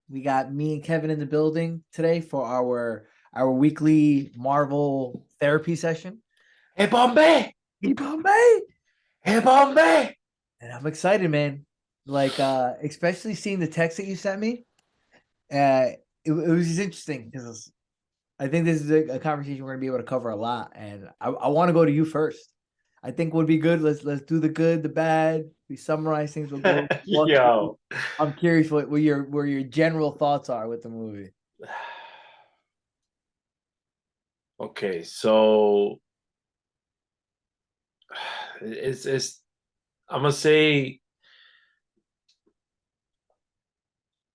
We got me and Kevin in the building today for our weekly Marvel therapy session. Hey Bombay! Hey, Bombay! Hey Bombay! And I'm excited, man. Like, especially seeing the text that you sent me. It was just interesting because I think this is a conversation we're gonna be able to cover a lot, and I want to go to you first. I think would be good. Let's do the good, the bad. We summarize things. We'll go walk through. Yo. I'm curious what your general thoughts are with the movie. Okay, so it's I'm gonna say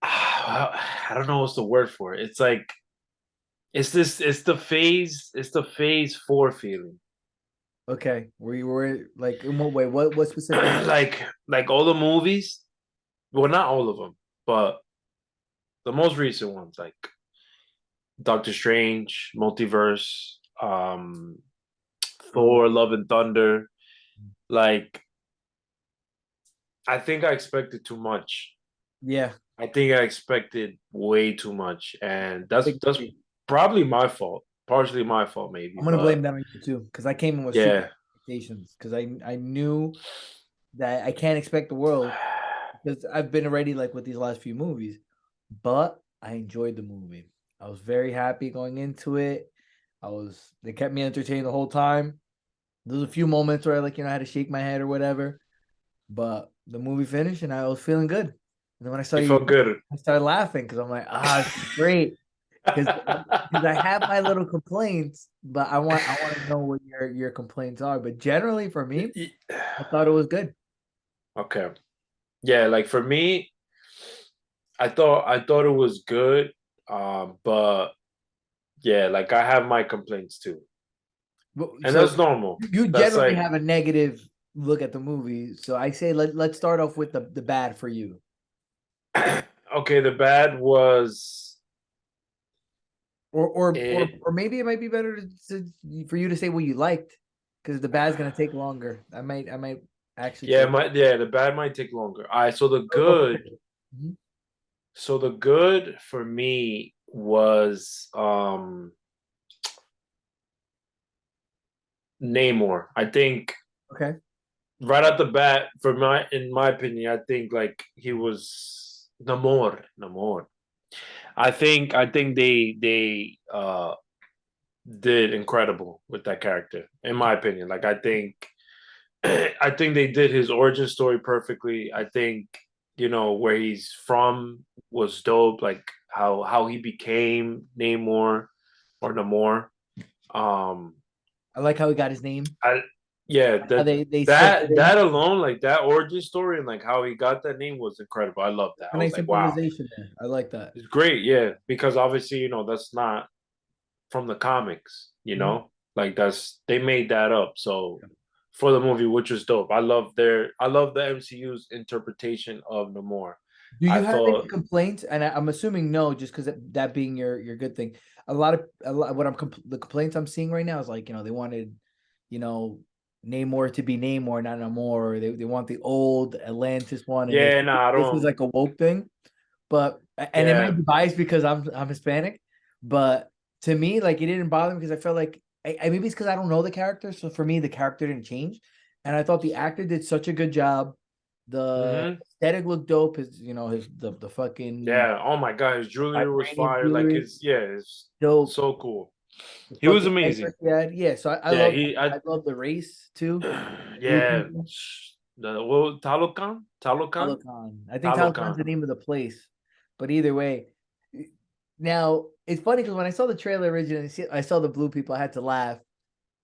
I don't know what's the word for it. It's like it's the phase four feeling. Okay, were like in what way? What specifically? like all the movies, well not all of them, but the most recent ones, like Doctor Strange, Multiverse, Oh, Thor, Love and Thunder. Like I think I expected too much. yeah, I think I expected way too much, and I that's agree. probably my fault. Partially my fault, maybe, I'm gonna but blame that on you too because I came in with super yeah. expectations because I knew that I can't expect the world because I've been already like with these last few movies, but I enjoyed the movie. I was very happy going into it. They kept me entertained the whole time. There was a few moments where I had to shake my head or whatever, but the movie finished and I was feeling good. And then when I saw You you, felt good. I started laughing because I'm like, this is great. Because I have my little complaints, but I want to know what your complaints are. But generally, for me, I thought it was good. Okay. Yeah, like for me, I thought it was good. But yeah, like I have my complaints too. And So that's normal. you That's generally like have a negative look at the movie. So I say let's start off with the bad for you, okay, the bad was it or maybe it might be better for you to say what you liked because the bad's gonna take longer. I might actually yeah, take. the bad might take longer. All right, Mhm. so the good for me was Namor. I think Okay. right at the bat, in my opinion, I think like he was Namor. I think they did incredible with that character, in my opinion. Like I think I think they did his origin story perfectly. I think, where he's from was dope, like how he became Namor or Namor. Um I like how he got his name. I yeah, How that they slipped it that in. that alone, like that origin story and like how he got that name was incredible. I love that. A I was nice like, wow, improvisation there. I like that. it's great, yeah, because obviously, that's not from the comics, Mhm. like they made that up. So for the movie, which was dope. I love the MCU's interpretation of Namor. Do I you have any thought, complaints? And I'm assuming no, just because that being your good thing. A lot what the complaints I'm seeing right now is like they wanted, you know, Namor to be Namor, not Namor. They want the old Atlantis one, and yeah, no, I this is don't, like a woke thing. But and it might yeah, be biased because I'm Hispanic, but to me, like it didn't bother me because I felt like maybe it's because I don't know the character, so for me the character didn't change, and I thought the actor did such a good job. The hmm aesthetic looked dope. His the fucking yeah. Oh my god, his jewelry was vibranium fire. Like jewelry, it's dope. so cool. The He was fucking amazing. diapers he had, yeah. So Yeah, I, I love the race too. Blue yeah. people. The what, Talokan, Talokan. I think Talokan's Talokan. the name of the place. But either way, now it's funny because when I saw the trailer originally, I saw the blue people. I had to laugh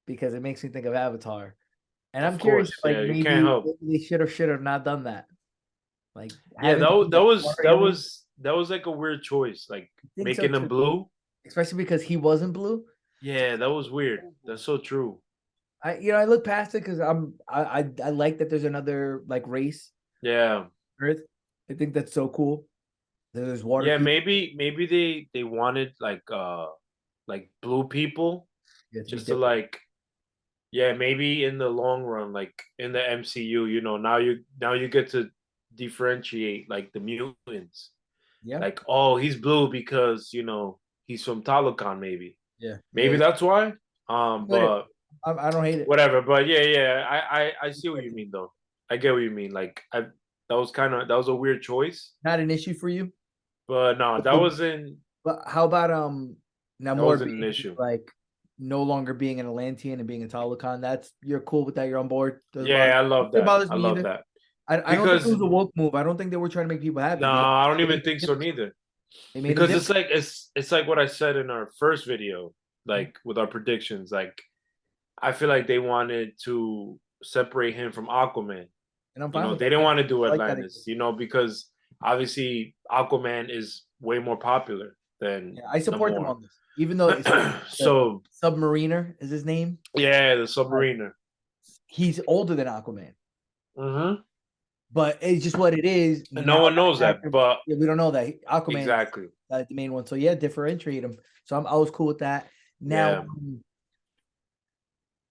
because it makes me think of Avatar. And I'm Of curious, if, course, like yeah. You can't help. maybe they should have not done that. Like Yeah, having to be that that was far that alien. was that was like a weird choice, like I think so making them too, blue. especially because he wasn't blue. Yeah, that was weird. That's so true. I look past it because I like that there's another like race Yeah, Earth. I think that's so cool. There's water yeah. people. Maybe they wanted like blue people Yeah, to be just to different. like, yeah, maybe in the long run, like in the MCU, now you get to differentiate like the mutants. Yeah, like, oh, he's blue because he's from Talocan, maybe. yeah, Maybe yeah. that's why. With it. But I don't hate it. whatever. But yeah. I see what you mean though. I get what you mean. Like that was a weird choice. Not an issue for you. But no, But how about that Namor wasn't an being issue. like no longer being an Atlantean and being a Talocan? That's you're cool with that. You're on board. Doesn't bother. Yeah, I love It that. bothers I me love either. that. I don't think it Because was a woke move. I don't think they were trying to make people happy. no, I don't even think so neither. They made him Because different. it's like what I said in our first video, like with our predictions. Like I feel like they wanted to separate him from Aquaman. And I'm fine with They that. didn't want to do I like that. Atlantis, because obviously Aquaman is way more popular than Yeah, I support them Namor. on this, even though it's the So Submariner is his name. yeah, the Like, Submariner. he's older than Aquaman, Mm-hmm. but it's just what it is. And no Now one that knows that, actor, but yeah, we don't know that Aquaman is exactly. the main one. So yeah, differentiate him. So I was cool with that. Now,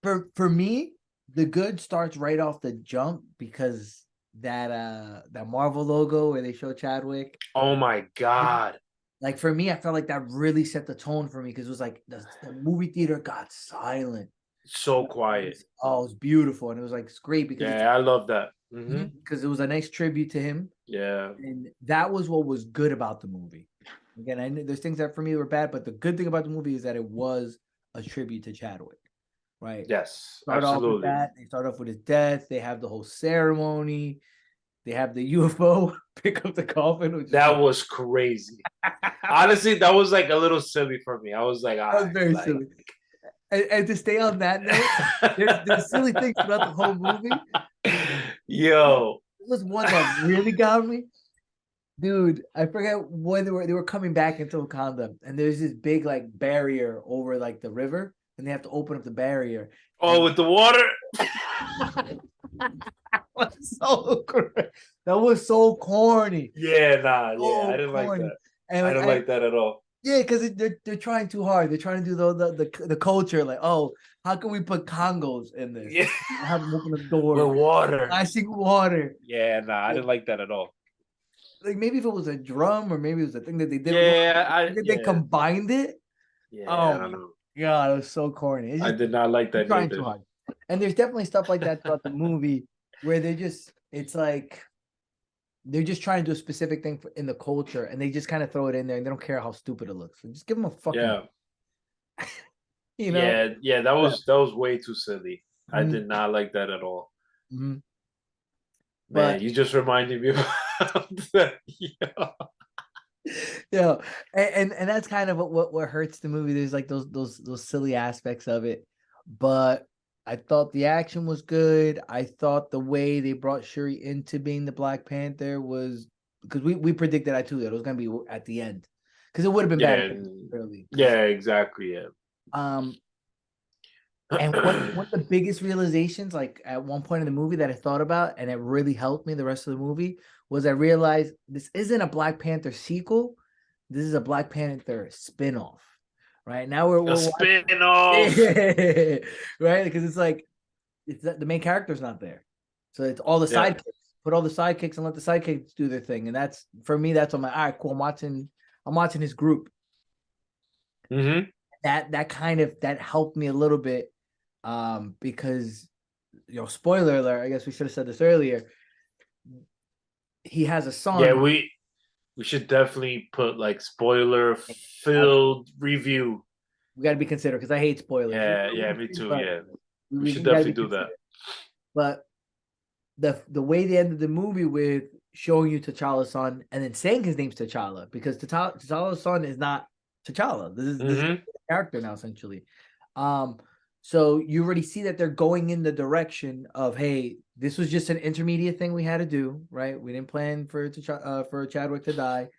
Yeah. for me, the good starts right off the jump because that Marvel logo where they show Chadwick. Oh my God. Like for me, I felt like that really set the tone for me because it was like the movie theater got silent. So quiet. It was beautiful, and it was like it's great because Yeah, I love that. because it was a nice tribute to him, Yeah. and that was what was good about the movie. Again, I know there's things that for me were bad, but the good thing about the movie is that it was a tribute to Chadwick, right? Yes, Start off with absolutely. that. They start off with his death. They have the whole ceremony. They have the UFO pick up the coffin, which That was crazy. Honestly, that was like a little silly for me. I was like, that was very silly. And to stay on that note, there's silly things throughout the whole movie. Yo, There was one that really got me. Dude, I forget when they were coming back into Wakanda, and there's this big like barrier over like the river, and they have to open up the barrier. oh, with the water. That was so great. That was so corny. Yeah, nah, yeah, So I didn't like corny. that. And I didn't like that at all. yeah, because they're trying too hard. They're trying to do the culture, like, oh, how can we put Congos in this? Yeah, Have them open the door, with water. flashing water. Yeah, nah, I didn't like that at all. Like maybe if it was a drum or maybe it was a thing that they did. Yeah, They combined it. yeah, Oh I don't know. God, it was so corny. It's I just did not like that trying too neither. hard. And there's definitely stuff like that throughout the movie where it's like they're just trying to do a specific thing in the culture and they just kind of throw it in there and they don't care how stupid it looks. So just give them a fucking, Yeah, know. yeah, that was way too silly. I Mhm. did not like that at all. Mhm. Man, But you just reminded me of that. Yeah. yeah, and that's kind of what hurts the movie. There's like those silly aspects of it, but I thought the action was good. I thought the way they brought Shuri into being the Black Panther was because we predicted that too that it was gonna be at the end because it would have been bad Yeah, if it was early. yeah, exactly. Yeah. And one of the biggest realizations, like at one point in the movie that I thought about, and it really helped me the rest of the movie, was I realized this isn't a Black Panther sequel. This is a Black Panther spinoff. Right now we're A spin-off. right? Because it's like the main character's not there. So it's all the sidekicks. Put all the sidekicks and let the sidekicks do their thing. And that's for me, that's on my all right, cool. I'm watching his group. Mm-hmm. That kind of that helped me a little bit. Because spoiler alert, I guess we should have said this earlier. He has a son. Yeah, we should definitely put like spoiler filled review. We got to be considerate because I hate spoilers. Yeah, me too. Yeah, we should gotta definitely do that. But the way they ended the movie with showing you T'Challa's son and then saying his name's T'Challa because T'Challa's son is not T'Challa. This is a character now essentially. So you already see that they're going in the direction of, hey, this was just an intermediate thing we had to do, right? We didn't plan for Chadwick to die.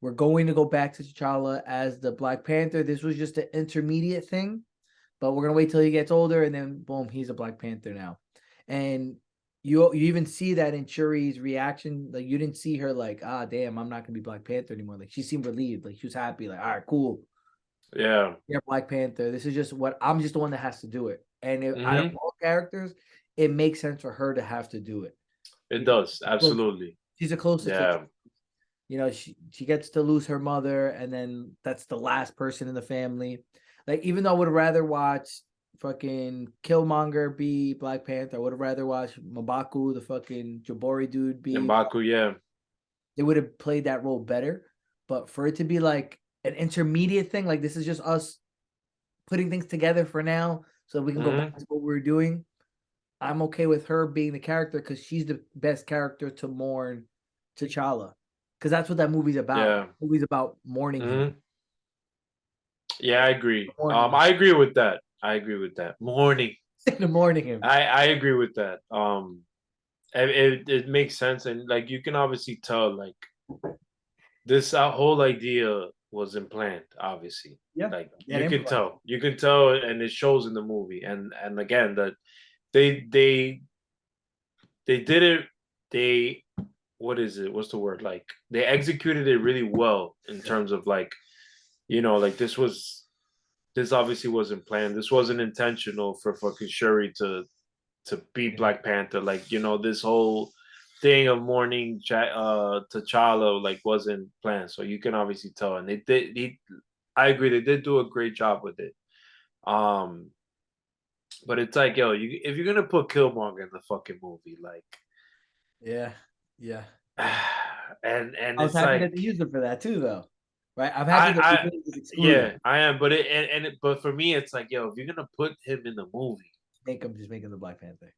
We're going to go back to T'Challa as the Black Panther. This was just an intermediate thing, but we're gonna wait till he gets older, and then boom, he's a Black Panther now. And you even see that in Shuri's reaction. Like you didn't see her like, damn, I'm not gonna be Black Panther anymore. Like she seemed relieved, like she was happy, like, all right, cool. Yeah, Black Panther. This is just what I'm just the one that has to do it. And out of all characters, it makes sense for her to have to do it. It does, absolutely. She's the closest. Yeah. she gets to lose her mother, and then that's the last person in the family. Like, even though I would have rather watched fucking Killmonger be Black Panther, I would have rather watched M'Baku, the fucking Jabari dude, be. Mbaku, yeah. They would have played that role better. But for it to be like an intermediate thing, like this is just us putting things together for now, so we can go back to what we were doing. I'm okay with her being the character because she's the best character to mourn T'Challa, because that's what that movie's about. Yeah. The movie's about mourning him. Yeah, I agree. Mourning, I agree with that. I agree with that. Morning. mourning him. I agree with that. It makes sense, and like you can obviously tell, like this whole idea wasn't planned. Obviously, Yeah, like yeah, you can tell, and it shows in the movie. And again, that they they did it. They what is it? What's the word? Like they executed it really well in terms of like, like this obviously wasn't planned. This wasn't intentional for fucking Shuri to be Black Panther. Like, this whole thing of mourning T'Challa like wasn't planned. So you can obviously tell. And they did I agree, they did do a great job with it. Um but it's like, yo, if you're gonna put Killmonger in the fucking movie, like Yeah, yeah, yeah. and I was it's happy like that they used it for that too, though. Right? I'm happy that they didn't just exclude him. yeah, I am, but but for me, it's like, yo, if you're gonna put him in the movie, Make him the Black Panther.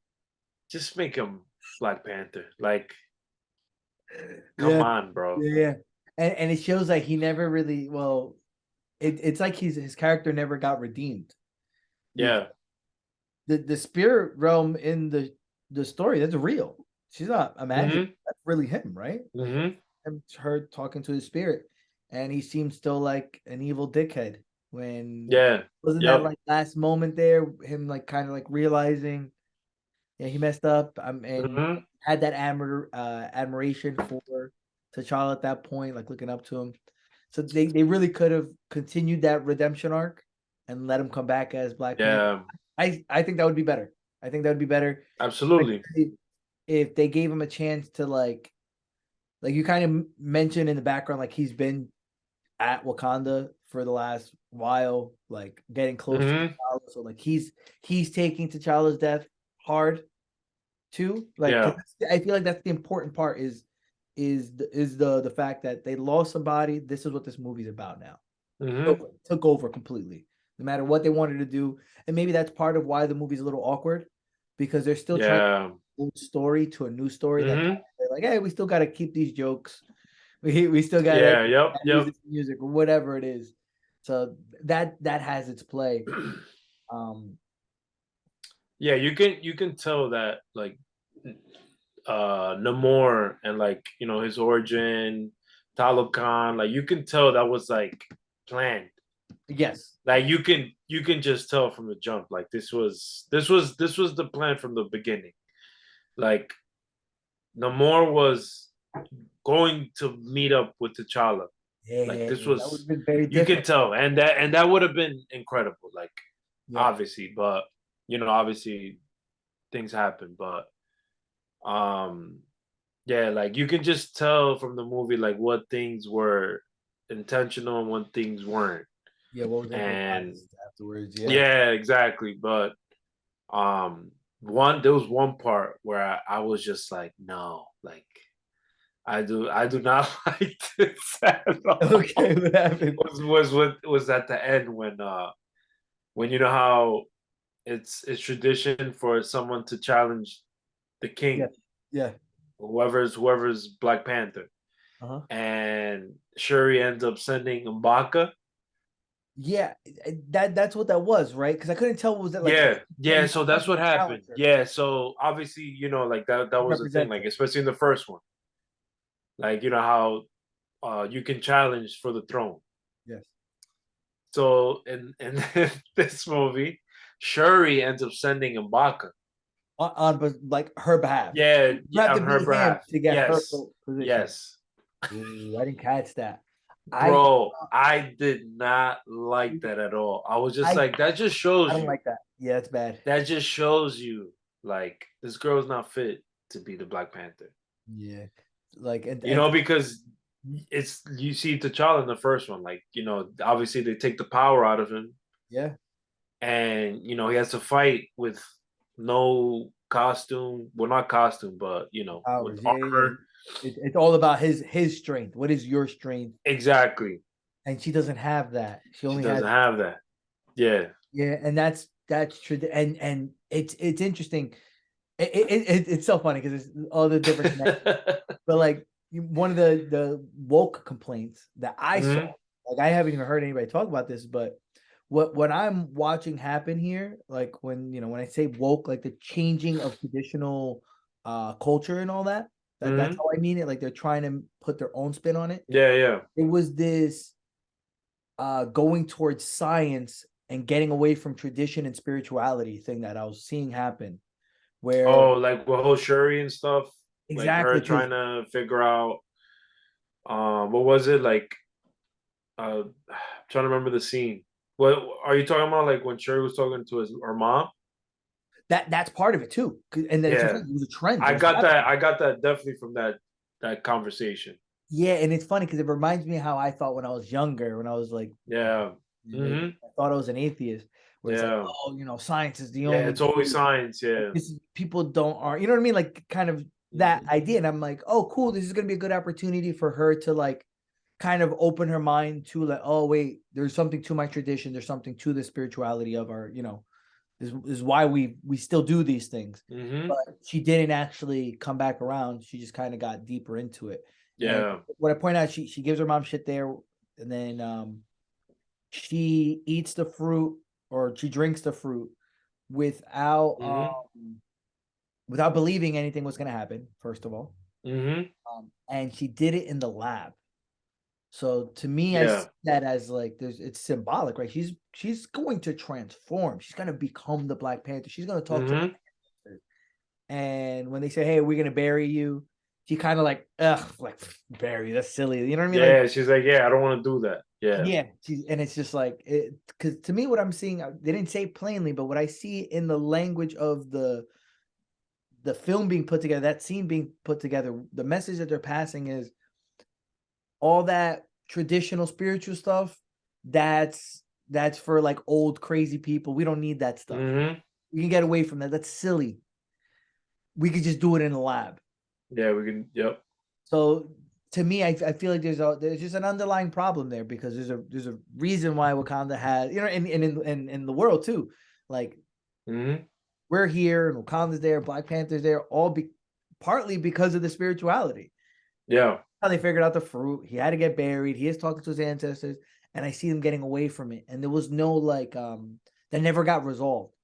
just make him Black Panther. Like, come Yeah, on, bro. yeah. And it shows like he never really it's like his character never got redeemed. Yeah. The spirit realm in the story, that's real. She's not imagined. Mm-hmm. That's really him, right? Mm-hmm. And her talking to his spirit. And he seems still like an evil dickhead when Yeah. wasn't that Yep. like last moment there, him like kind of like realizing he messed up, and Mm-hmm. had that admiration for T'Challa at that point, like looking up to him. So they really could have continued that redemption arc and let him come back as Black Panther. Yeah. I think that would be better. I think that would be better, Absolutely. especially if they gave him a chance to like you kind of mentioned in the background, like he's been at Wakanda for the last while, like getting close to Mm-hmm. T'Challa. So like he's taking T'Challa's death hard too. Like, Yeah. because I feel like that's the important part is the fact that they lost somebody. This is what this movie's about now. Mm-hmm. Took over completely, no matter what they wanted to do, and maybe that's part of why the movie's a little awkward, because they're still trying to Yeah. old story to a new story that Mm-hmm. they're like, hey, we still got to keep these jokes. We still got to Yeah. Yep. use Yep. this music or whatever it is. So that has its play. Um, Yeah, you can tell that like Namor and like his origin, Talokan, like you can tell that was like planned. yes, Like you can just tell from the jump. Like this was the plan from the beginning. Like Namor was going to meet up with T'Challa. Like yeah, this that would was have been very you can different. tell, and that would have been incredible. Like Yeah, obviously, but obviously things happen, but um yeah, like you can just tell from the movie like what things were intentional and what things weren't. yeah. What was And improvised afterwards? Yeah, yeah, exactly. But there was one part where I was just like, no, like I do not like this at all. okay. What happened? Was at the end when you know how it's tradition for someone to challenge the Yeah, king, yeah. whoever's Black Panther, Uh-huh. and Shuri ends up sending M'Baka. Yeah, that's what that was, right? Because I couldn't tell what was that like. Yeah, But yeah. So that's what happened. challenger Yeah. So obviously, like that was the thing. represents Like it. especially in the first one, like how you can challenge for the throne. Yes. So in this movie, Shuri ends up sending M'Baka. But like her behalf. Yeah, You have to on her beat him behalf. to get her Yes, position. yes, Ooh, I didn't catch that. I bro. I did not like that at all. I was just I like, that just I shows don't you. like that. Yeah, it's bad. That just shows you, like, this girl's not fit to be the Black Panther. Yeah, like Because it's you see T'Challa in the first one, like obviously they take the power out of him, Yeah, and he has to fight with no costume, well, not costume, but with powers. Yeah, yeah, yeah. armor. It's all about his strength. What is your strength? Exactly. And she doesn't have that. She She only has doesn't have that. Yeah. yeah, and that's true. And it's interesting. It's so funny because it's all the different connections. But like one of the woke complaints that I saw, Hmm. like I haven't even heard anybody talk about this, but what I'm watching happen here, like when I say woke, like the changing of traditional culture and all that, that's Hmm. how I mean it. Like they're trying to put their own spin on it. Yeah, yeah. It was this going towards science and getting away from tradition and spirituality thing that I was seeing happen. Where Oh, like with whole Shuri and stuff, like her exactly because trying to figure out what was it like I'm trying to remember the scene. What are you talking about, like when Shuri was talking to her mom? that's part of it too. And then it's Yeah. it was a trend. It I was got that happening. I got that definitely from that conversation. Yeah, and it's funny because it reminds me how I thought when I was younger, when I was Yeah. like Hmm. I thought I was an atheist, where it's like, Yeah. oh, science is the Yeah, only it's always truth. science, Like, yeah. people don't are you know what I mean? Like kind of that Hmm. idea. And I'm like, oh, cool. This is gonna be a good opportunity for her to like kind of open her mind to like, oh wait, there's something to my tradition. There's something to the spirituality of our, this is why we still do these things. Hmm. But she didn't actually come back around. She just kind of got deeper into it. And Yeah. what I point out, she gives her mom shit there, and then she eats the fruit or she drinks the fruit without Hmm. without believing anything was going to happen. First of all, Hmm. and she did it in the lab. So to me, I see Yeah. that as like it's symbolic, right? She's going to transform. She's going to become the Black Panther. She's going to talk to Hmm. and when they say, "Hey, we're gonna bury you," she kind of like, ugh, like bury. That's silly. You know what I mean? Like, Yeah, she's like, yeah, I don't want to do that. Yeah. yeah. And it's just like, because to me, what I'm seeing, they didn't say it plainly, but what I see in the language of the film being put together, that scene being put together, the message that they're passing is all that traditional spiritual stuff. That's for like old crazy people. We don't need that stuff. Hmm. We can get away from that. That's silly. We could just do it in the lab. Yeah, we can. Yep. So to me, I feel like there's just an underlying problem there because there's a reason why Wakanda has in the world too. Like Hmm. we're here and Wakanda's there, Black Panther's there, partly because of the spirituality. Yeah. How they figured out the fruit. He had to get buried. He is talking to his ancestors, and I see them getting away from it. And there was no like that never got resolved.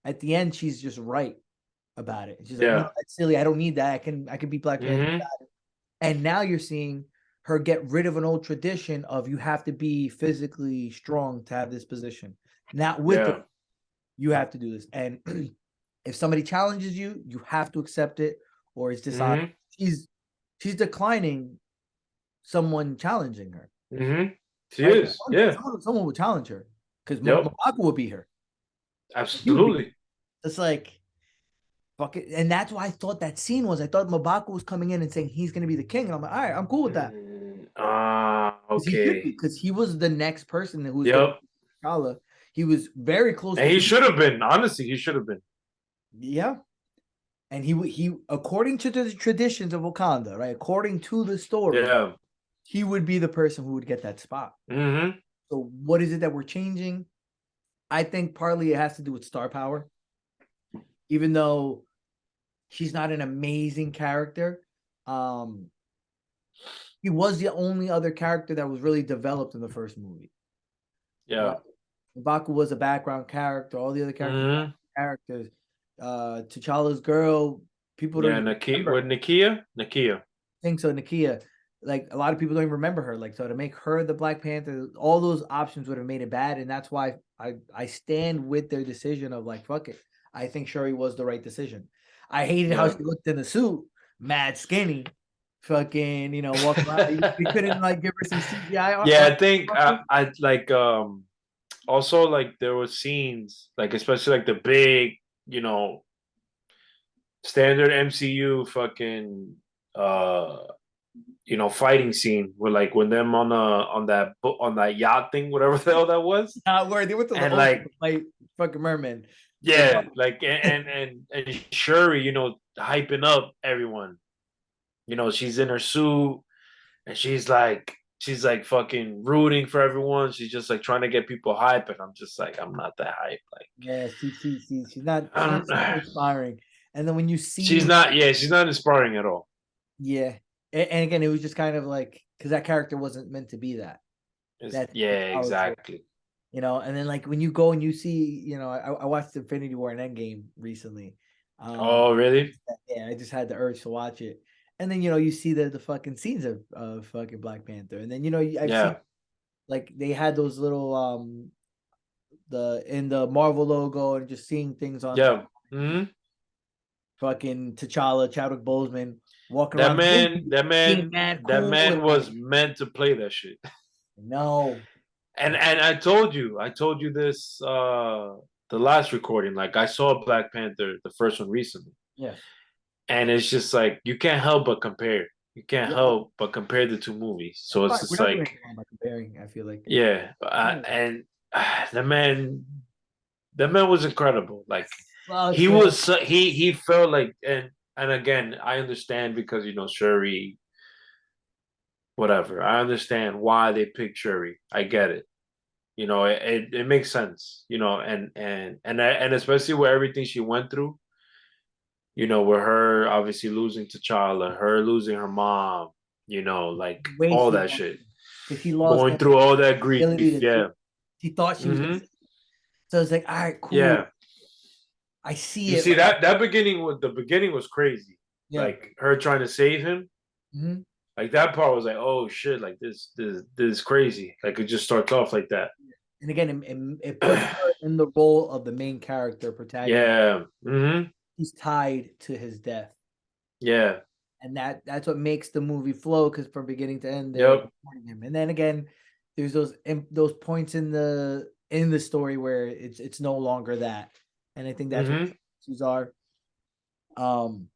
At the end, she's just right about it. She's like, no, Yeah. that's silly. I don't need that. I can be Black Panther. Hmm. And now you're seeing her get rid of an old tradition of you have to be physically strong to have this position. Not with it, Yeah. you have to do this. And if somebody challenges you, you have to accept it, or it's dishonest. Hmm. She's declining someone challenging her, Hmm. She right? is. Yeah. Someone would challenge her because Yep. M'Baku would be her. He would be. Absolutely. It's like fuck it, and that's why I thought that scene was. I thought M'Baku was coming in and saying he's going to be the king, and I'm like, all right, I'm cool with that. Because he should be, Okay. because he was the next person who was going to Yep. be T'Challa. He was very close And to he being, should have been. Honestly, he should have been. yeah. And he according to the traditions of Wakanda, right? According to the story, Yeah. he would be the person who would get that spot. Hmm. So what is it that we're changing? I think partly it has to do with star power. Even though she's not an amazing character, um, he was the only other character that was really developed in the first movie. Right? Yeah. M'Baku was a background character. All the other characters, Hmm. characters. T'Challa's girl. People don't Yeah. even Nakia. remember. What, Nakia? Nakia. I think so. Nakia, like a lot of people don't even remember her. Like so, to make her the Black Panther, all those options would have made it bad, and that's why I stand with their decision of like fuck it. I think Shuri was the right decision. I hated how Yeah. she looked in the suit, mad skinny, fucking walking around. We couldn't like give her some CGI. Yeah. I think I like also like there were scenes like especially like the big you know standard MCU fucking uh fighting scene where like when them on that yacht thing, whatever the hell that was, Where they went to the and ocean like to fight fucking merman. Like, yeah, like and Shuri, hyping up everyone. She's in her suit and she's like fucking rooting for everyone. She's just like trying to get people hype, and I'm just like, I'm not that hype. Like, yeah, she's not I'm, super inspiring. And then when you she's see, not. Yeah, she's not inspiring at all. yeah, and again, it was just kind of like because that character wasn't meant to be that. That's Yeah, T'Challa's role, exactly. and then like when you go and you see, I watched Infinity War and Endgame recently. Oh, really? Yeah, I just had the urge to watch it. And then you see the fucking scenes of fucking Black Panther. And then I've seen Yeah, like they had those little the in the Marvel logo and just seeing things on yeah. Hmm. fucking T'Challa, Chadwick Boseman walking That around the man, movie that being man, mad that cool man and like was meant to play that shit. no. And I told you this the last recording. Like I saw Black Panther, the first one recently, Yeah. and it's just like you can't help but compare. You can't Yeah. help but compare the two movies. That's So it's fine. We're just not doing like, anything wrong by comparing, I feel like. yeah, No. and the man, the man was incredible. Like Fuck he yeah. was, he felt like, and again, I understand because Shuri, whatever. I understand why they picked Shuri. I get it. It makes sense. And especially with everything she went through. With her obviously losing T'Challa, her losing her mom. Like The way all she that lost shit, him. Because she lost going him through all that the grief. ability to see. Yeah. She thought she was gonna Hmm. see. So it's like, all right, cool. Yeah. I see You it see right. that the beginning was crazy. Yeah. Like her trying to save him. Hmm. Like that part was like, oh shit, like this is crazy. Like it just starts off like that. And again, it puts her in the role of the main character protagonist. Yeah. Hmm. He's tied to his death, Yeah. and that's what makes the movie flow. Because from beginning to end, they're Yep. supporting him. And then again, there's those points in the story where it's no longer that, and I think that's what Hmm. issues are. Um,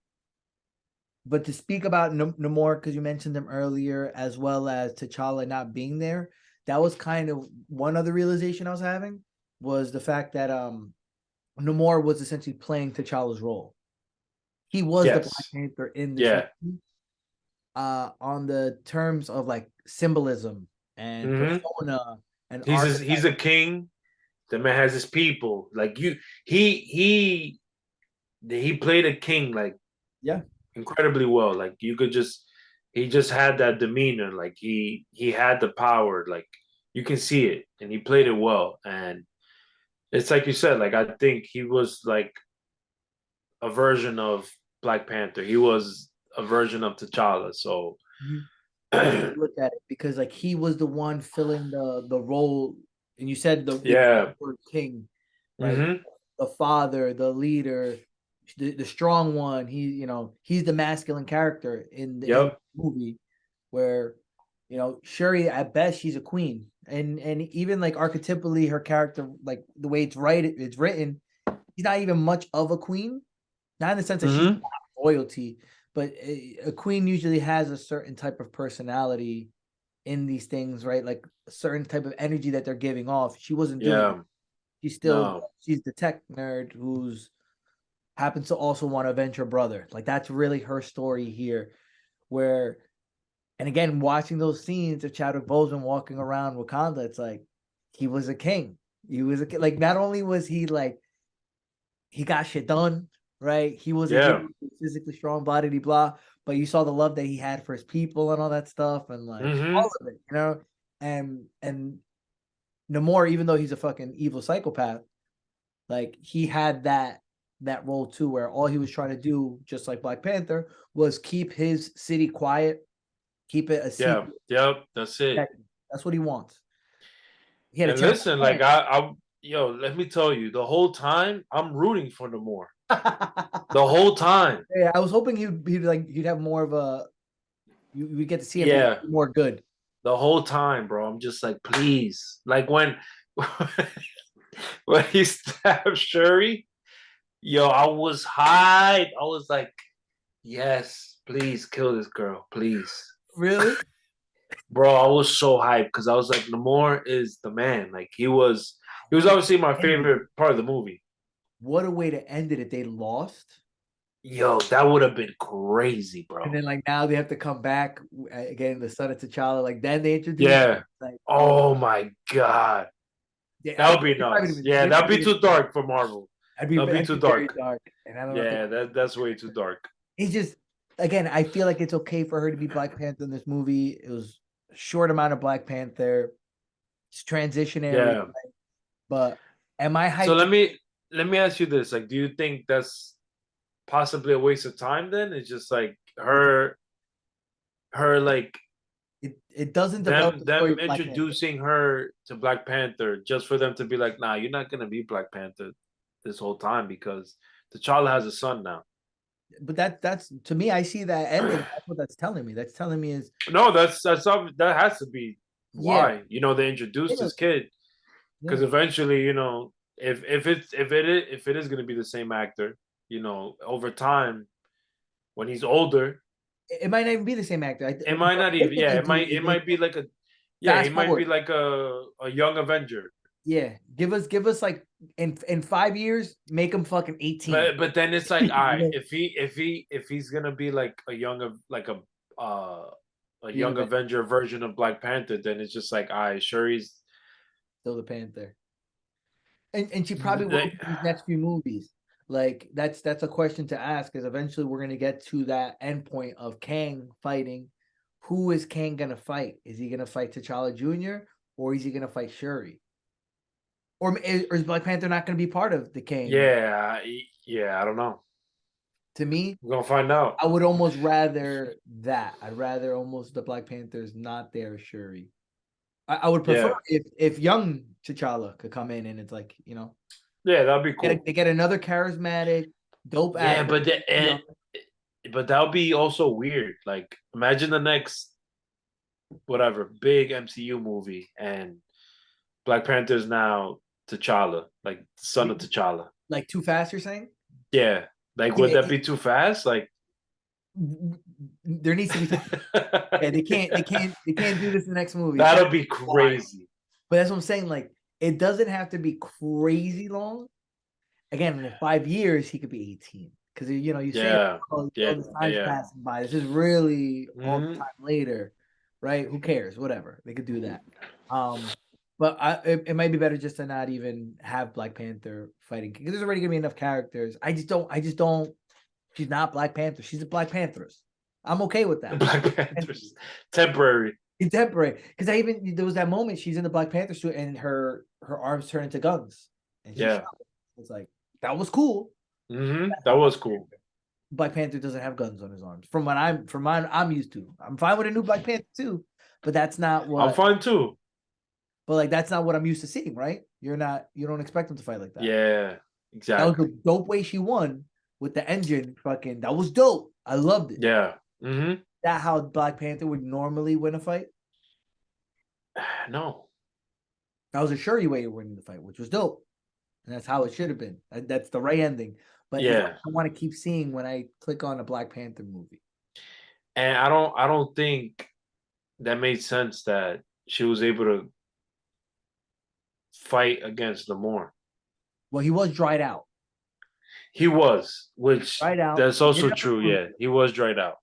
but to speak about Namor, because you mentioned them earlier, as well as T'Challa not being there, that was kind of one other realization I was having was the fact that Namor was essentially playing T'Challa's role. He was the Black Yes. Panther in this Yeah. movie, on the terms of like symbolism and Hmm. persona and He's archetype. a king. The man has his people. Like he he he played a king like Yeah. incredibly well. Like he just had that demeanor. Like he had the power. Like you can see it, and he played it well. And it's like you said. Like I think he was like a version of Black Panther. He was a version of T'Challa. So Mhm. That's how yeah. you look at it because like he was the one filling the role, and you said the word king, right? Hmm. The father, the leader, the strong one. He's the masculine character in the Yep. movie, where Shuri at best she's a queen, and even like archetypally her character, like the way it's written, she's not even much of a queen. Not in the sense that she's Hmm. not royalty, but a queen usually has a certain type of personality in these things, right? Like a certain type of energy that they're giving off. She wasn't doing that. Yeah. No. She's the tech nerd who's happens to also want to avenge her brother. Like that's really her story here. Where and again, watching those scenes of Chadwick Boseman walking around Wakanda, it's like he was a king. He was a king. Like not only was he like he got shit done, right? He was a Yeah. dude physically strong, blah blah, but you saw the love that he had for his people and all that stuff, and like all Hmm. of it. And Namor, even though he's a fucking evil psychopath, like he had that role too, where all he was trying to do, just like Black Panther, was keep his city quiet, keep it a Yeah. secret. Yep. That's it. That's what he wants. He had a And terrible listen, like plan. yo, let me tell you, the whole time I'm rooting for the more. The whole time. Yeah, I was hoping he'd have more of a we get to see him be Yeah. more good. The whole time, bro. I'm just like, please. Like when when he stabbed Shuri, yo, I was hyped. I was like, yes, please kill this girl, please. Really? Bro, I was so hyped because I was like, Namor is the man. Like he was What a obviously my end it. favorite part of the movie. What a way to end it if they lost. Yo, that would have been crazy, And bro. then like now they have to come back again, the son of T'Challa. Like then they introduce Yeah. like, oh, Oh my god. That would be nuts. Yeah, they that'd probably be didn't too dark for Marvel. That'd be that'd too be very dark. dark. And I don't know if they Yeah, that's way too dark. it's just again, I feel like it's okay for her to be Black Panther in this movie. It was a short amount of Black Panther. It's transitionary, Yeah. but am I So hyped? let me ask you this. Like, do you think that's possibly a waste of time then? It's just like her like It doesn't develop the story them of Black Panther. introducing her to Black Panther just for them to be like, nah, you're not gonna be Black Panther this whole time because T'Challa has a son now. But that's to me, I see that ending. That's what that's telling me. That's telling me is No, that has to be yeah, why they introduced yeah, this kid yeah. because eventually if it is going to be the same actor, over time when he's older, It might not even be the same actor. it What might I'm not even, hoping yeah, they do is it they might be like he fast might be forward. like a young Avenger. Yeah, give us like in 5 years, make him fucking 18. But then it's like, all You right, know, if he's gonna be like uh a Young young Avengers, Avenger version of Black Panther, then it's just like, I sure he's still the Panther. And she probably will like, be these next few movies. Like that's a question to ask because eventually we're gonna get to that end point of Kang fighting. Who is Kang gonna fight? Is he gonna fight T'Challa Jr. or is he gonna fight Shuri? Or is Black Panther not gonna be part of the Kang? yeah, yeah, I don't know. To me, We're gonna find out. I would almost rather that. I'd rather almost the Black Panthers not there, Shuri. I would prefer Yeah, if young T'Challa could come in and it's like, yeah, that'd be cool. they get another charismatic, dope Yeah, actor. Young. but that would be also weird. Like, imagine the next whatever big MCU movie and Black Panther's now T'Challa, like the son of T'Challa. Like too fast, you're saying? Yeah, like would Yeah, that be too fast? Like, there needs to be time. Yeah, they can't do this in the next movie. It can't that'll be fly. crazy. But that's what I'm saying. Like, it doesn't have to be crazy long. Again, in 5 years, he could be 18. Because you say, Yeah, oh, yeah, this time's yeah. passing by. This is really all the Mhm. time later, right? Who cares? Whatever. They could do that. But it might be better just to not even have Black Panther fighting because there's already gonna be enough characters. I just don't. She's not Black Panther. She's a Black Pantheress. I'm okay with that. Black Panther's temporary. Contemporary, because I even there was that moment she's in the Black Panther suit and her arms turn into guns and she Yeah. shot. It's like that was cool. That was cool. Black Panther doesn't have guns on his arms. From mine I'm used to. I'm fine with a new Black Panther too, but that's not I'm what. fine too. But like that's not what I'm used to seeing. Right? You don't expect him to fight like that. Yeah, That was exactly. the dope way she won with the engine. Fucking that was dope. I loved it. Yeah. That how Black Panther would normally win a fight. No. That was a Shuri way of winning the fight, which was dope. And that's how it should have been. That's the right ending. But it's Yeah. I want to keep seeing when I click on a Black Panther movie. And I don't think that made sense that she was able to fight against Namor. Well, he was dried out. He was, which Dried out. that's They did also have a true. proof. Yeah, he was dried out.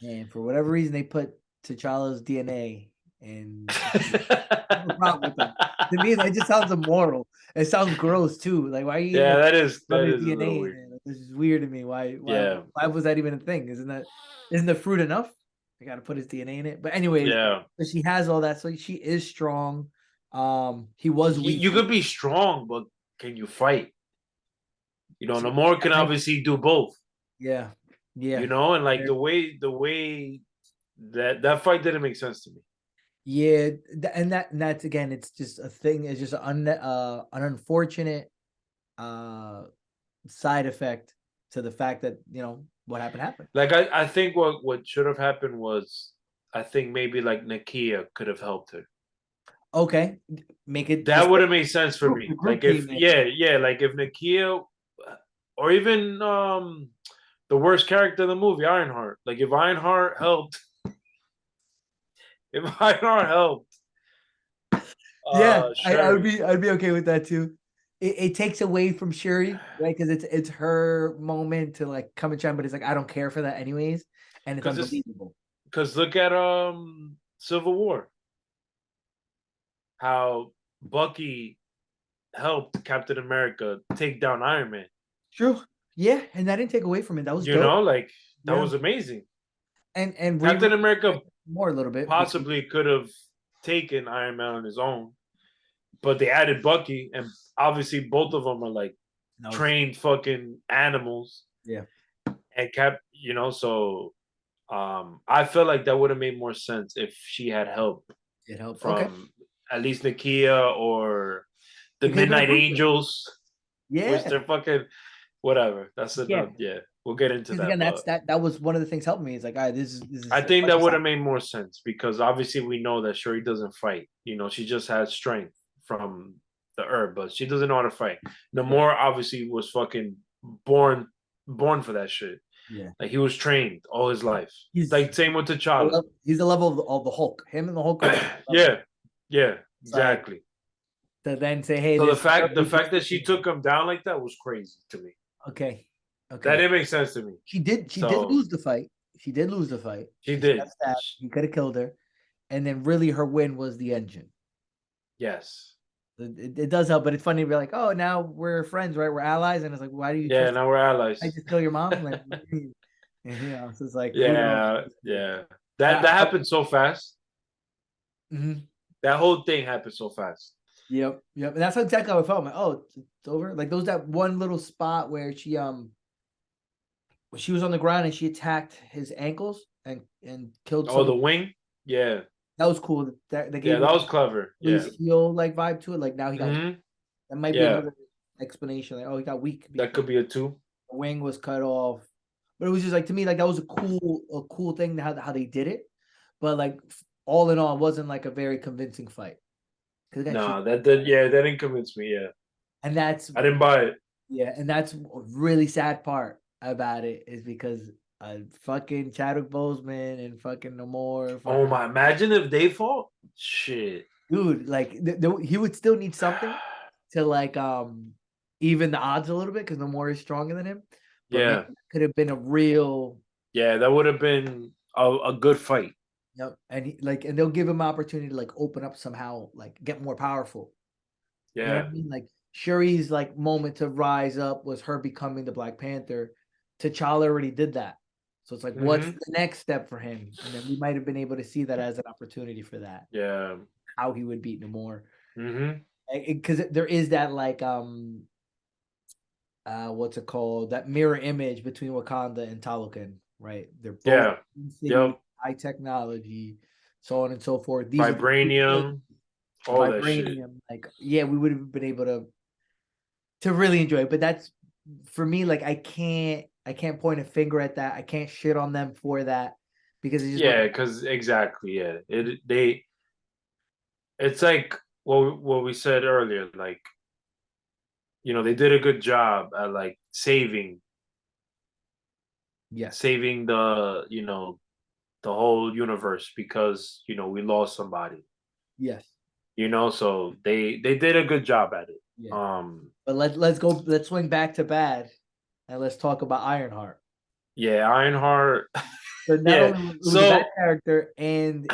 And for whatever reason, they put T'Challa's DNA and no problem with that. To me, that just sounds immoral. It sounds gross too. Like, why are you Yeah, eating that brother's is a little DNA in weird. there? Like, this is weird to me. Yeah, why was that even a thing? Isn't the fruit enough? I gotta put his DNA in it. But anyways, yeah. so she has all that. So she is strong. He was weak. You could be strong, but can you fight? She, Namor can obviously do both. yeah, yeah, And like the way that fight didn't make sense to me. yeah. And that's again, it's just a thing. It's just an unfortunate side effect to the fact that what happened. Like I think what should have happened was I think maybe like Nakia could have helped her. Okay, make it That would have made sense for the me. group Like team if there. yeah, like if Nakia or even the worst character in the movie, Ironheart. Like if Ironheart helped If Ironheart helped Yeah, Sherry, I'd be okay with that too. It takes away from Shuri, right? Because it's her moment to like come and shine, but it's like I don't care for that anyways, and it's because unbelievable. look at Civil War, how Bucky helped Captain America take down Iron Man. True. Yeah, and that didn't take away from it. That was You dope. know, like that Yeah, was amazing. and Riri Captain America more a little bit because possibly could have taken Iron Man on his own, but they added Bucky, and obviously both of them are like that was trained fucking animals. yeah, And so I feel like that would have made more sense if she had help it helped. Okay, from at least Nakia or the it could have been a Midnight group thing. Angels, which Yeah, they're fucking whatever. That's yeah. enough. Yeah, we'll get into Because that, again, but that was one of the things helping me. It's like, all right, this I is a think that funny would side. have made more sense because obviously we know that Shuri doesn't fight. You know, she just has strength from the herb, but she doesn't know how to fight. Yeah, Namor obviously was fucking born for that shit. yeah. Like he was trained all his life. He's Like same with T'Challa. he's the level of the Hulk. Him and the Hulk are the same level. Yeah, yeah, It's like exactly. to then say, hey, So this girl the who fact just that she took him down like that was crazy to me. okay, That okay. didn't make sense to me. She did So lose the fight. She did lose the fight she because she got did. stabbed. He could have killed her, and then really her win was the engine. Yes. It does help, but it's funny to be like, oh, now we're friends, right? We're allies, and it's like, why do you Yeah, trust? now we're I allies. just kill your mom, like, so it's like, who knows? Yeah, yeah. Uh, That uh, happened so fast. mhm. That whole thing happened so fast. Yep, yep, and that's exactly how I felt. I'm like, oh, it's over. Like, there was that one little spot where she was on the ground and she attacked his ankles and killed Oh, some. the wing? Yeah. That was cool. That Yeah, gave me that was clever. Achilles Yeah. heel like vibe to it. Like now he got Hmm. that might be Yeah. another explanation. Like, oh, he got weak That because could be a two. the wing was cut off. But it was just like to me, like that was a cool thing how they did it. But like all in all, it wasn't like a very convincing fight. Because again, she Nah, that did yeah, that didn't convince me. Yeah. and that's I didn't buy it. yeah, and that's a really sad part about it is because fucking Chadwick Boseman and fucking no more Oh fucking my, imagine if they fought. Shit. dude, like he would still need something to like even the odds a little bit because no more is stronger than him. But man, Yeah. could have been a real Yeah, that would have been a good fight. yep, and and they'll give him opportunity to like open up somehow, like get more powerful. You know what Yeah. I mean? Like Shuri's like moment to rise up was her becoming the Black Panther. T'Challa already did that. So it's like, what's Hmm. the next step for him? And then we might have been able to see that as an opportunity for that, Yeah. how he would beat Namor. Hmm. Because there is that like what's it called? That mirror image between Wakanda and Talokan, right? They're both Yeah. in city, Yep. high technology, so on and so forth. These are the two things, Vibranium, all that shit. vibranium. Like, yeah, we would have been able to really enjoy it. But that's for me, like I can't point a finger at that. I can't shit on them for that because it just wasn't Yeah, because exactly, yeah. It's like what we said earlier, like, they did a good job at like yes. saving the whole universe because, we lost somebody. Yes. So they did a good job at it. Yeah. But let's swing back to bad and let's talk about Ironheart. Yeah, Ironheart. So not Yeah. only it was a bad So character, and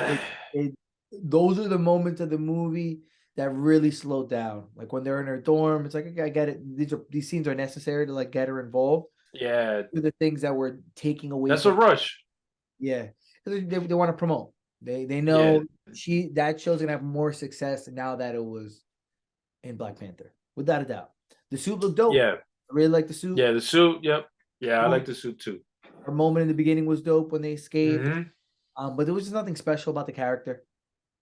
it those are the moments of the movie that really slowed down. Like when they're in her dorm, it's like okay, I get it. These scenes are necessary to like get her involved. yeah, These are the things that were taking away that's a from rush. yeah. They want to promote. They Yeah. know that show's gonna have more success now that it was in Black Panther, without a doubt. The suit looked dope. Yeah. I really like the suit. Yeah, the suit, yep. Yeah, I like the suit too. Her moment in the beginning was dope when they escaped. Hmm. But there was just nothing special about the character.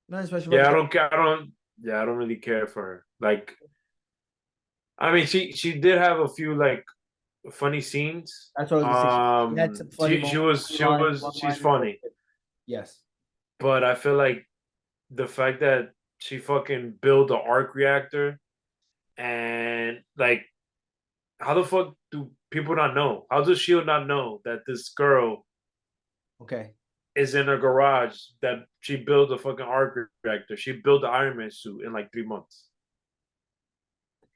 Nothing special about the Yeah, I character. don't care. I don't really care for her. Like, I mean, she did have a few like funny scenes. That's what I was gonna say. She had some funny She moments, was one she's liners that were funny, good. Yes. but I feel like the fact that she fucking built the arc reactor and like, how the fuck do people not know? How does Shield not know that this girl Okay. is in her garage that she built a fucking arc reactor. She built the Iron Man suit in like 3 months.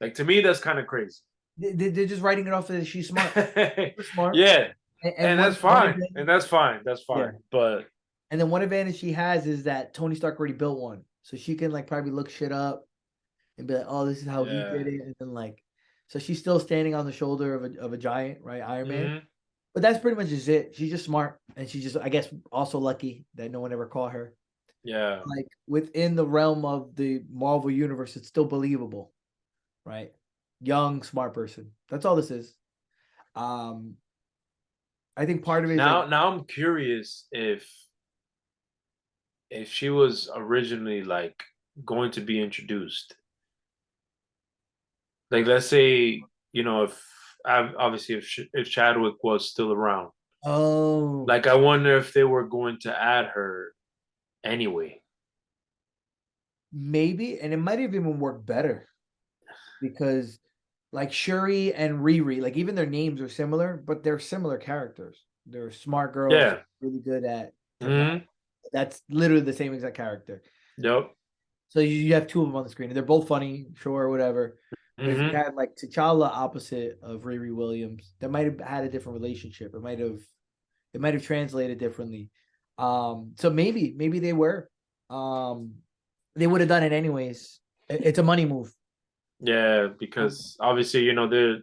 Like to me, that's kind of crazy. They're just writing it off that she's smart. Super smart. Yeah, And and one that's one fine, advantage, and that's fine, that's yeah. fine. But And then one advantage she has is that Tony Stark already built one, so she can like probably look shit up and be like, "Oh, this is how he yeah, did it," and then like, so she's still standing on the shoulder of a giant, right, Iron Man. mm-hmm. But that's pretty much just it. She's just smart, and she's just, I guess, also lucky that no one ever caught her. Yeah. Like within the realm of the Marvel universe, it's still believable, right? Young, smart person. That's all this is. Um, I think part of it is like, Now I'm curious if she was originally like going to be introduced. Like, let's say if obviously if Chadwick was still around. oh, Like, I wonder if they were going to add her anyway. maybe, and it might have even worked better because like Shuri and Riri, like even their names are similar, but they're similar characters. They're smart girls, Yeah. really good at technology. Hmm. That's literally the same exact character. Yep. So you have two of them on the screen, and they're both funny, sure, whatever. But if you Hmm. had like T'Challa opposite of Riri Williams, they might have had a different relationship. It might have translated differently. So maybe they were. Um, they would have done it anyways. It's a money move. Yeah, because obviously,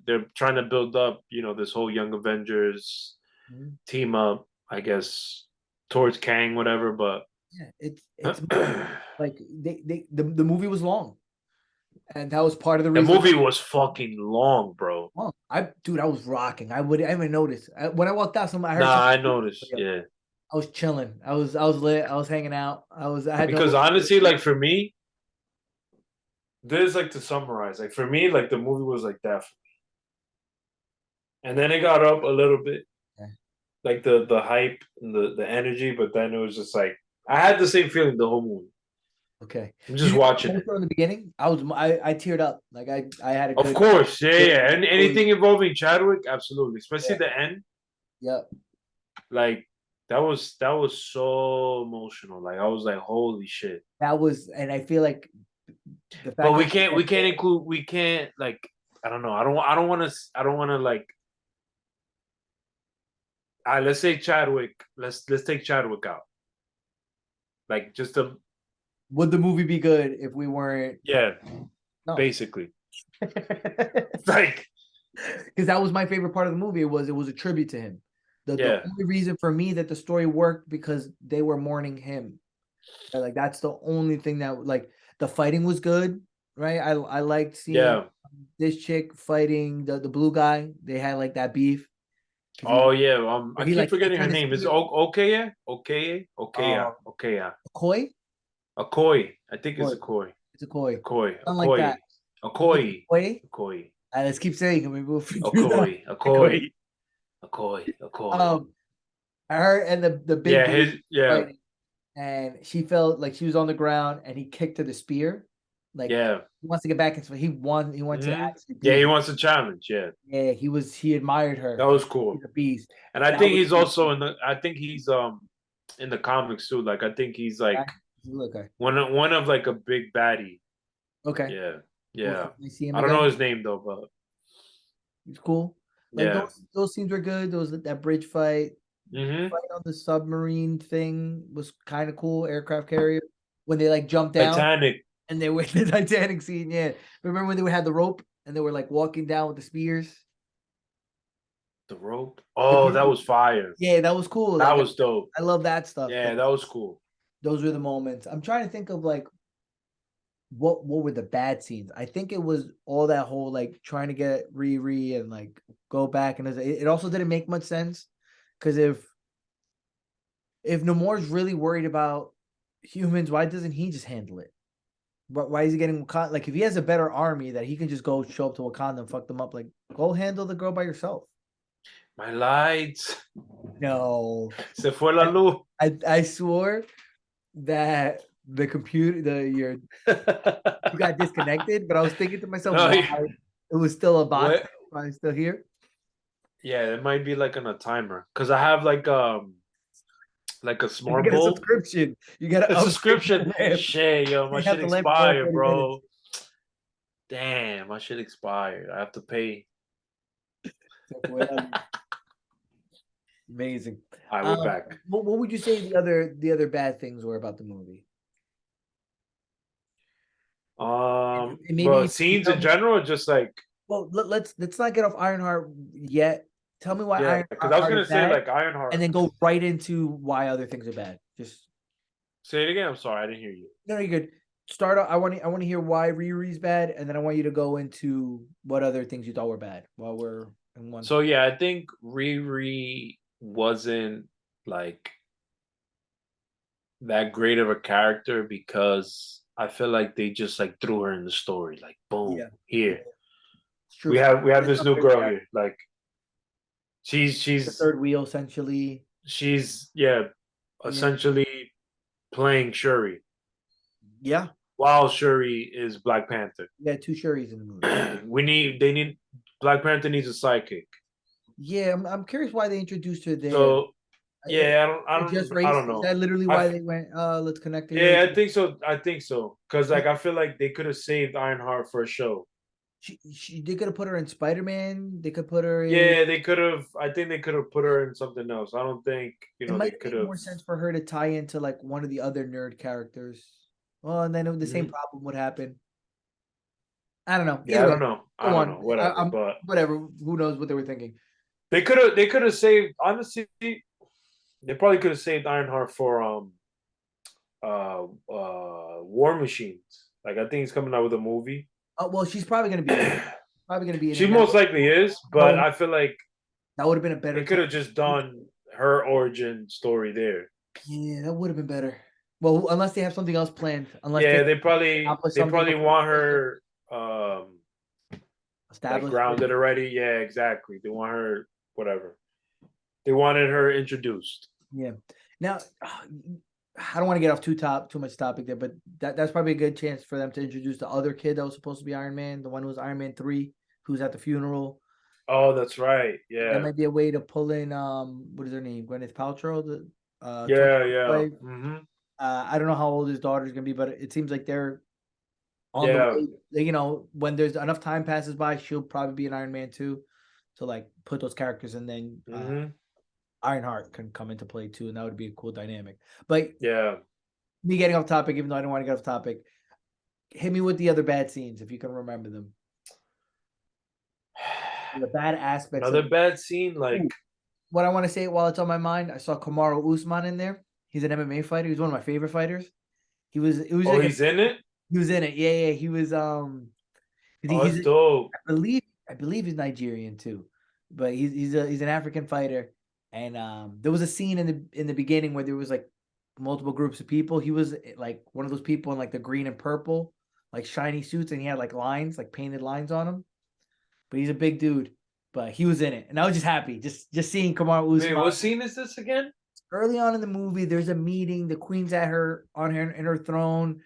they're trying to build up, this whole Young Avengers Mhm. team up, I guess, towards Kang, whatever. But Yeah, it's like the movie was long, and that was part of the the reason. movie was fucking long, bro. Long. I was rocking. I even noticed when I walked out. I heard Nah, some. I noticed. Yeah, I was chilling. I was lit. I was hanging out. I had no because work. honestly, like for me, this like to summarize, like for me, like the movie was like that, and then it got up a little bit, Yeah. like the hype and the energy, but then it was just like I had the same feeling the whole movie. Okay. I'm Did just you watching it. also in the beginning? I teared up. Like I had a Of good. course, yeah, Good yeah. And I was, anything involving Chadwick, absolutely. Especially yeah. the end, Yep. like that was so emotional. Like I was like, holy shit. That was, and I feel like the But fact that she we went can't there. include we can't like I don't know. I don't want to like let's say Chadwick. Let's take Chadwick out. Like just a Would the movie be good if we weren't? yeah, No. basically. Because Like that was my favorite part of the movie. It was a tribute to him. The yeah. only reason for me that the story worked because they were mourning him. Right? Like that's the only thing that like the fighting was good, right? I liked seeing Yeah. this chick fighting the blue guy. They had like that beef because Oh he yeah. I he keep like forgetting stepped her on the name. Is spear. okay? Yeah. Okay. Okay. Yeah. Um, Okay. Yeah. Koi, Akoi. I think it's Koi, Akoi. it's a Koi, Akoi. something like that. Akoi. I think it's Akoi. Koi. Akoi. Let's keep saying it. Maybe we'll figure it out. Akoi. Koi. Akoi. Akoi. Akoi. Um, her and the big Yeah. dude Yeah. fighting, and she felt like she was on the ground, and he kicked her the spear. Like Yeah. he wants to get back into. He won. He wants to Hmm. actually Yeah. beat He her. wants a challenge. Yeah. Yeah, he admired That her. was She's cool. a beast. And I That think was he's cool. also I think he's in the comics too. Like I think he's Yeah, like okay. one of like a big baddie. Okay. Yeah. Well, Yeah. I see him I don't know again. his name though, but He's cool. Like yeah. those scenes were good. Those that bridge fight, Hmm. fight on the submarine thing was kind of cool. Aircraft carrier when they like jumped down Titanic. and they were in the Titanic scene. Yeah, remember when they had the rope and they were like walking down with the spears. The rope. The Oh, that group, was fire. yeah, that was cool. That Like was dope. I love that stuff. Yeah, that was cool. Those were the moments. I'm trying to think of like what were the bad scenes. I think it was all that whole like trying to get Riri and like go back, and it also didn't make much sense because if Namor's really worried about humans, why doesn't he just handle it? But why is he getting Wakanda? Like if he has a better army that he can just go show up to Wakanda and fuck them up, like go handle the girl by yourself. My lights. No, Se fue la luz. I swore that the computer you got disconnected, but I was thinking to myself No, why it was still a bot what? probably still here. Yeah, it might be like on a timer because I have like like a You smart get a bulb. subscription. You got to A upgrade subscription. your lamp. Shit, yo, my You have shit the lamp for only expired, 30 minutes. bro. Damn, my shit expired. I have to pay. So, well, amazing. All right, we're back. What would you say the other bad things were about the movie? And maybe But if you scenes tell in me, general, just like well, let's not get off Ironheart yet. Tell me why yeah, because I was Ironheart is gonna say bad, like and Ironheart. then go right into why other things are bad. Just Say it again. I'm sorry, I didn't hear you. no, you're good. Start out. I want to hear why Riri's bad, and then I want you to go into what other things you thought were bad while we're in one. So yeah, I think Riri wasn't like that great of a character because I feel like they just like threw her in the story, like boom, Yeah, yeah, here it's true. we have It's this not new very girl bad. here. Like she's The she's third wheel, essentially. she's yeah, Yeah, essentially playing Shuri yeah, while Shuri is Black Panther. yeah. Two Shuris in the movie. They need Black Panther needs a sidekick. Yeah, I'm curious why they introduced her there. So yeah, Just I race? don't Is know. that literally I why they went? Let's connect her. Yeah, I think so. I think so. Because like I feel like they could have saved Ironheart for a show. They could have put her in Spider-Man. They could put her in. Yeah, they could have. I think they could have put her in something else. I don't think It they might have could made have. more sense for her to tie into like one of the other nerd characters. Well, and then the same Mhm. problem would happen. I don't know. Yeah, Either I way, don't know. I go don't on. know. Whatever. I'm But whatever. Who knows what they were thinking? they could have saved. Honestly, they probably could have saved Ironheart for War Machines. Like I think he's coming out with a movie. Oh well, she's probably gonna be in it. Probably gonna be in She it. Now most likely is, that but would I feel like that would have been a better they could time. have just done her origin story there. Yeah, that would have been better. Well, unless they have something else planned, unless they Yeah, accomplish they something probably before want they her like establish her. grounded already. Yeah, exactly. They want her whatever. They wanted her introduced. Yeah. Now, I don't want to get off too much topic there, but that's probably a good chance for them to introduce the other kid that was supposed to be Iron Man, the one who was Iron Man 3, who's at the funeral. Oh, that's right. That Yeah. might be a way to pull in what is her name? Gwyneth Paltrow, the Tony Yeah, Stark's yeah. wife. Hmm. I don't know how old his daughter's gonna be, but it seems like they're on the Yeah. way. When there's enough time passes by, she'll probably be an Iron Man too, to like put those characters, and then Hmm. Ironheart can come into play too, and that would be a cool dynamic. But Yeah. me getting off topic, even though I don't want to get off topic, hit me with the other bad scenes if you can remember them. The bad aspects Another of bad scene, like Ooh, what I want to say while it's on my mind. I saw Kamaru Usman in there. He's an MMA fighter. He's one of my favorite fighters. It was oh, like he's in it. he was in it. Yeah, yeah. He was Oh, he's that's dope. I believe he's Nigerian too, but he's an African fighter. And there was a scene in the beginning where there was like multiple groups of people. He was like one of those people in like the green and purple, like shiny suits, and he had like lines, like painted lines on him. But he's a big dude. But he was in it, and I was just happy, just seeing Kamaru Wait, Usman. what scene is this again? Early on in the movie, there's a meeting. The queen's at her on her in her throne.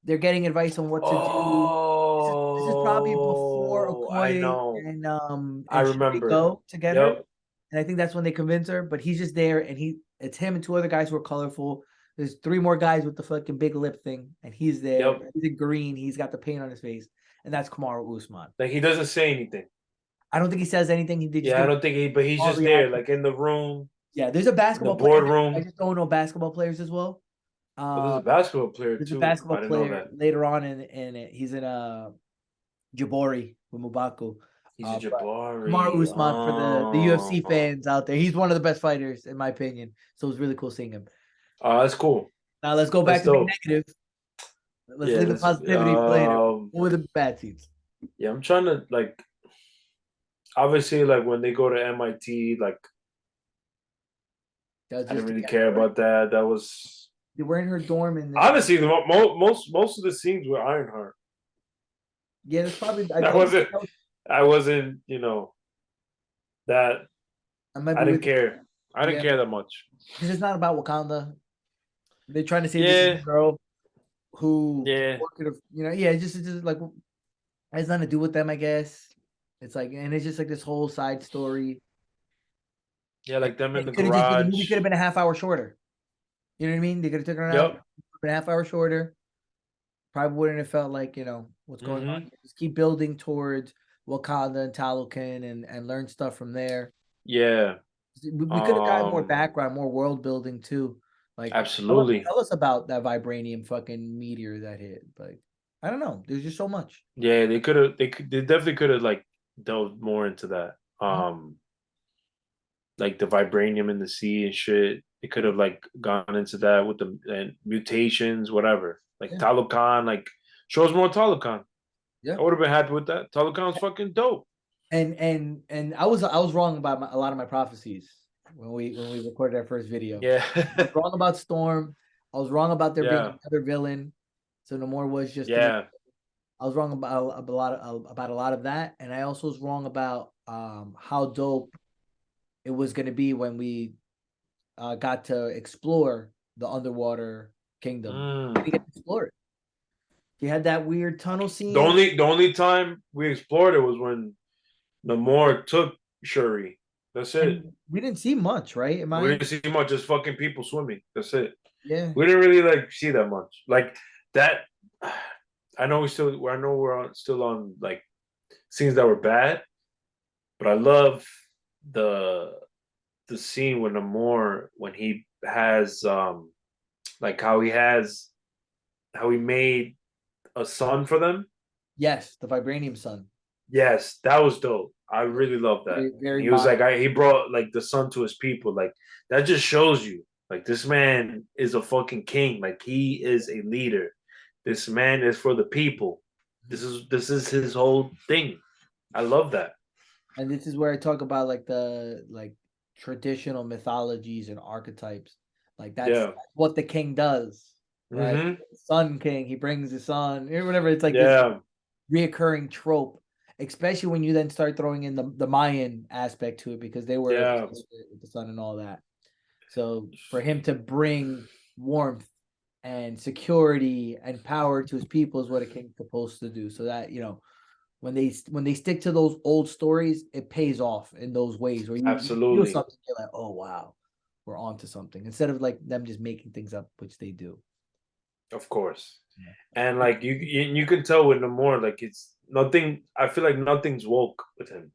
They're getting advice on what to do. This is probably before Oh, I Okoye know. and I Shuri remember. go to get her, Yep. and I think that's when they convince her. But he's just there, and it's him and two other guys who are colorful. There's three more guys with the fucking big lip thing, and he's there. Yep. He's in green. He's got the paint on his face, and that's Kamaru Usman. Like he doesn't say anything. I don't think he says anything. He did just Yeah, I give don't think but he's all just there, reaction. like in the room, Yeah, there's a in the basketball player. I boardroom. just don't know basketball players as well. Oh, there's Uh, a basketball player there's a too. I basketball didn't know player that. later on in it. He's in Jabori with Mubaku. He's a But Kamaru Jabari. Usman for the UFC Oh, fans out there. He's one of the best fighters in my opinion. So it was really cool seeing him. oh, that's cool. Now let's go That's back to being dope. negative. Let's Yeah, leave the that's positivity for later. What were the bad scenes? yeah. I'm trying to like obviously like when they go to MIT, like That was I didn't just really care about that. That was they were in her dorm and honestly the most of the scenes were Ironheart. yeah, that's probably I I told you wasn't I wasn't that I might I be didn't with you. care. I didn't Yeah, care that much. because it's not about Wakanda. They're trying to save this Yeah, little girl who yeah, yeah, it's just like it has nothing to do with them, I guess. It's like, and it's just like this whole side story. yeah. Like them in the The movie garage. could have been a half hour shorter. You know what I mean? They could have taken it out Yep. a half hour shorter. Probably wouldn't have felt like, what's going on Hmm. here. Just keep building towards Wakanda and Talokan and learn stuff from there. Yeah. We could have gotten more Um. background, more world building too. Like Absolutely. tell us about that vibranium fucking meteor that hit. Like, I don't know. There's just so much. Yeah, they could have. They definitely could have like delved more into that. Mhm. Like the vibranium in the sea and shit. They could have like gone into that with the and mutations, whatever. Like Yeah. Talokan, like shows more Talokan. Yeah. I would have been happy with that. Talokan's fucking dope. And I was wrong about a lot of my prophecies when we recorded our first video. Yeah. I was wrong about Storm. I was wrong about there being Yeah. another villain. So Namor was just another. Yeah. I was wrong about a lot of that, and I also was wrong about how dope it was going to be when we got to explore the underwater kingdom. We Mm. didn't get to explore it. You had that weird tunnel The scene, only the only time we explored it was when Namor took Shuri. That's it. and we didn't see much, right? Am We I? didn't see much, just fucking people swimming. That's it. Yeah, We didn't really like see that much. Like that. I know still on like scenes that were bad, but I love the the scene with Namor when he has like how he made a son for them. yes, the vibranium sun. Yes, that was dope. I really love that. Very, And very he was modern. like, he brought like the son to his people. Like that just shows you, like this man is a fucking king. Like he is a leader. This man is for the people. This is his whole thing. I love that. And this is where I talk about like the traditional mythologies and archetypes. Like that's Yeah. what the king does, right? Mm-hmm. Sun king, he brings the sun, or whatever. It's like this Yeah. reoccurring trope, especially when you then start throwing in the Mayan aspect to it because they were Yeah. obsessed with the sun and all that. So for him to bring warmth and security and power to his people is what a king's supposed to do. So that when they stick to those old stories, it pays off in those ways where you feel Absolutely. something, you're like, oh wow, we're on to something. Instead of like them just making things up, which they do. Of course. Yeah. And like you can tell with Namor, like it's nothing. I feel like nothing's woke with him.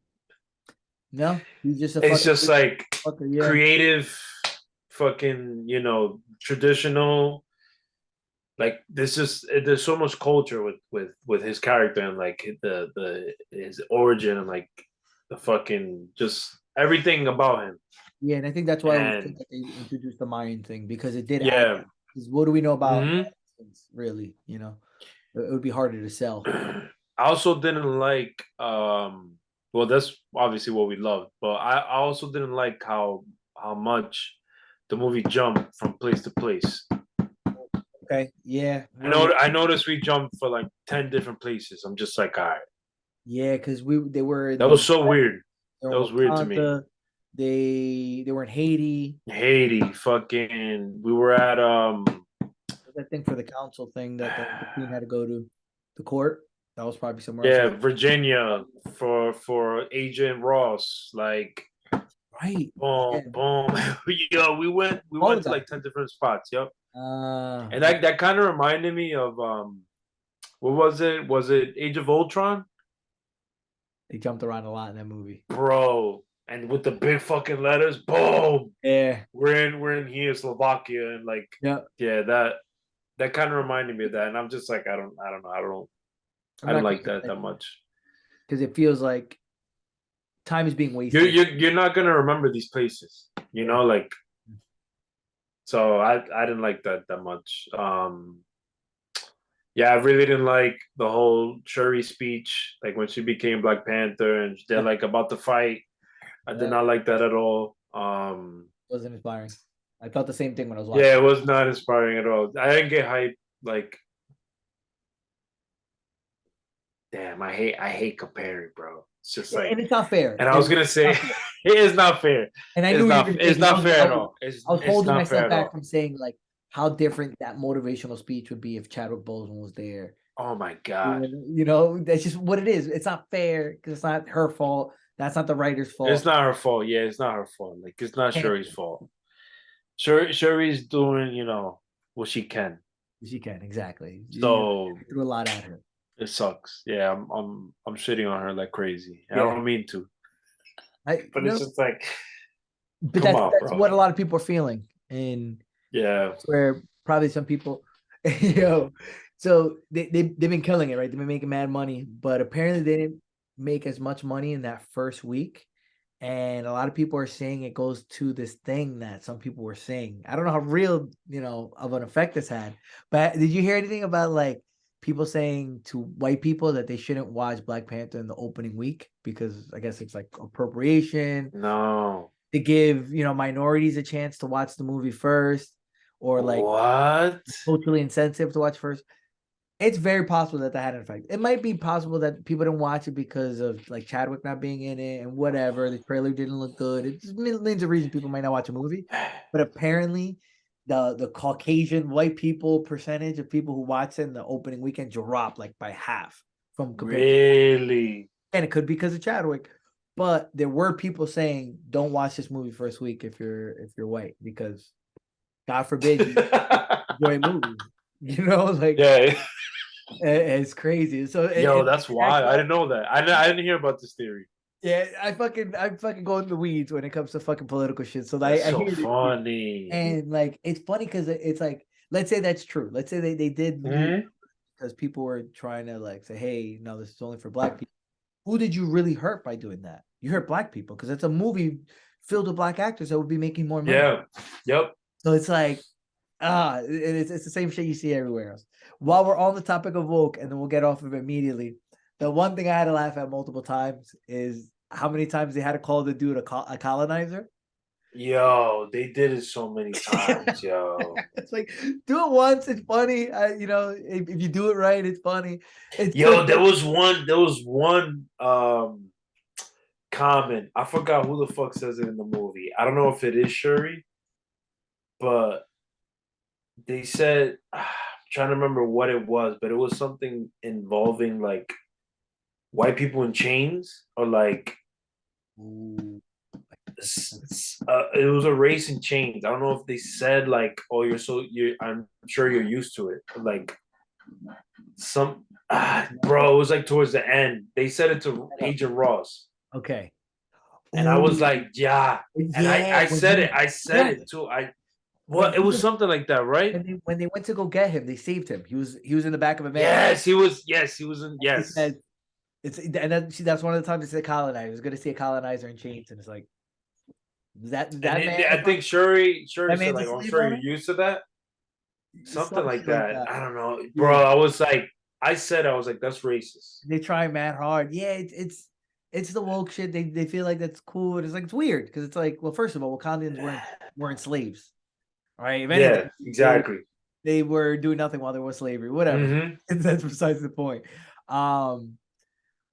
No, he's just a It's fucking just like fucker. Yeah, creative, fucking traditional. Like there's so much culture with his character and like the his origin and like the fucking just everything about him. yeah, and I think that's why it was good And that they introduced the Mayan thing because it did add. yeah. 'Cause what do we know about Hmm. Mayans, really? It would be harder to sell. I also didn't like well that's obviously what we loved, but I also didn't like how much the movie jumped from place to place. Okay, yeah, I noticed we jumped for like 10 different places. I'm just like, all right. yeah, because they were in That the was so weird. they were That in was weird to me. Wakanda, they were in Haiti. Haiti, fucking we were at That thing for the council thing that the queen had to go to the court. That was probably somewhere else. yeah, Virginia for Agent Ross. Like Right. Yeah. boom, boom. Yo, we All went of to that. like 10 different spots, yep. And Yeah. that kind of reminded me of what was it? Was it Age of Ultron? They jumped around a lot in that movie. Bro. And with the big fucking letters, boom. Yeah. We're in here, Slovakia, and like Yeah. yeah, that kind of reminded me of that. And I'm just like, I don't know, I'm I don't not like that much. because it feels like time is being You're wasted. you're not gonna remember these places, Yeah. like so I didn't like that much. Yeah, I really didn't like the whole Shuri speech, like when she became Black Panther and they're Yeah. like about to fight. I did Yeah. not like that at all. Wasn't inspiring. I felt the same thing when I was Yeah, watching. it was not inspiring at all. I didn't get hyped. Like, damn, I hate comparing, bro. It's just And like, it's not fair. and I was gonna say, it is not fair. And I knew you were going to It's say not fair at all. I was It's holding not fair myself at back all. from saying like how different that motivational speech would be if Chadwick Boseman was there. Oh my god, That's just what it is. It's not fair because it's not her fault. That's not the writer's it's fault. not her fault. Yeah, it's not her fault. Like, it's not Can't Shuri's fault. Shuri's doing, what she can. She can, exactly. So Threw a lot at her. it sucks. Yeah, I'm shitting on her like crazy. I Yeah, don't mean to, I but it's no, just like, but come on, that's bro. what a lot of people are feeling, and Yeah. where probably some people, you know, so they've been killing it, right? They've been making mad money, but apparently they didn't make as much money in that first week. And a lot of people are saying it goes to this thing that some people were saying. I don't know how real, of an effect this had, but did you hear anything about like people saying to white people that they shouldn't watch Black Panther in the opening week because I guess it's like appropriation No. to give, minorities a chance to watch the movie first or like What? culturally insensitive to watch first. It's very possible that had an effect. It might be possible that people didn't watch it because of like Chadwick not being in it and whatever. The trailer didn't look good. It's millions of reasons people might not watch a movie. But apparently, the Caucasian white people percentage of people who watch it in the opening weekend dropped like by half from compared to, Really? and it could be because of Chadwick. But there were people saying, "Don't watch this movie first week if you're white because God forbid you enjoy movies." Like Yeah. it's crazy. So Yo, it that's checks why I out. didn't know that. I didn't hear about this theory. Yeah, I fucking go in the weeds when it comes to fucking political shit. So That's I so hear this shit. funny. And like it's funny because it's like let's say that's true. Let's say they did lose Hmm. because people were trying to like say, hey, no, this is only for black people. Who did you really hurt by doing that? You hurt black people because it's a movie filled with black actors that would be making more money. Yeah. Yep. So it's like it's the same shit you see everywhere else. While we're on the topic of woke, and then we'll get off of it immediately. The one thing I had to laugh at multiple times is how many times they had to call the dude a colonizer. Yo, they did it so many times, yo. It's like do it once, it's funny. If you do it right, it's funny. It's Yo, just there was one comment. I forgot who the fuck says it in the movie. I don't know if it is Shuri, but they said I'm trying to remember what it was, but it was something involving like white people in chains or like it was a race in chains. I don't know if they said like, "Oh, you." I'm sure you're used to it. Like some, bro, it was like towards the end. They said it to Agent Ross, okay. and I was Ooh, like, "Yeah," and yeah, I when said it. I said yeah, it too. when It he was was something like that, right? when they went to go get him, they saved him. He was in the back of a van. Yes, he was. Yes, he was in. He Yes, said that's one of the times they said colonizer. I was going to see a colonizer in chains, and it's like and that man. I think Shuri That said man's a like, "Oh, I'm slave sure you're owner. used to that." Something Some like shit like that. that. I don't know, bro. Yeah, I was like, I was like, that's racist. they try mad hard. Yeah, it's the woke shit. They feel like that's cool. And it's like it's weird because it's like, well, first of all, Wakandans weren't slaves. All right, if Yeah, anything, exactly. they were doing nothing while there was slavery. Whatever. Hmm. That's besides the point. Um,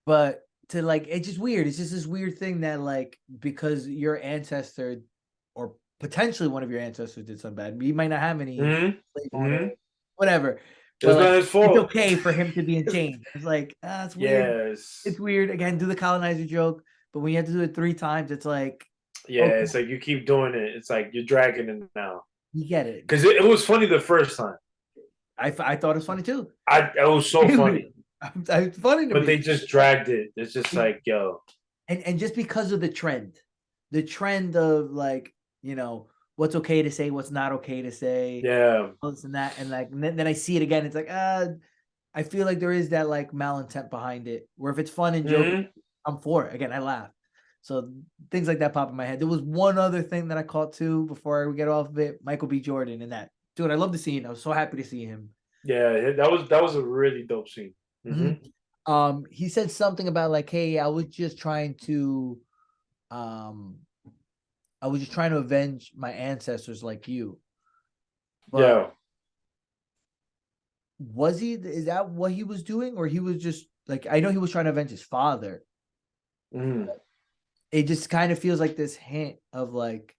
but to like, it's just weird. It's just this weird thing that like because your ancestor or potentially one of your ancestors did something bad. You might not have any Hmm. slave owner, Hmm. whatever. But It's like not his it's fault. okay for him to be in chains. It's like, it's weird. It's Yes. weird. Again, do the colonizer joke, but when you have to do it 3 times, it's like, Yeah, okay, it's like you keep doing it. It's like you're dragging it now. you get it. Because it was funny the first time. I thought it was funny too. It was so funny. It's funny to But me. they just dragged it. It's just like, yo. And just because of the trend of like, what's okay to say, what's not okay to say, Yeah. all this and that, and like then I see it again. It's like, I feel like there is that like malintent behind it. Where if it's fun and joke, Hmm. I'm for it. Again, I laugh. So things like that pop in my head. There was one other thing that I caught too before we get off of it. Michael B. Jordan and that dude. I love the scene. I was so happy to see him. Yeah, that was a really dope scene. Hmm. Mhm. He said something about like, hey, um, I was just trying to avenge my ancestors like you. But Yeah. was he? Is that what he was doing, or he was just like? I know he was trying to avenge his father. Mm. It just kind of feels like this hint of like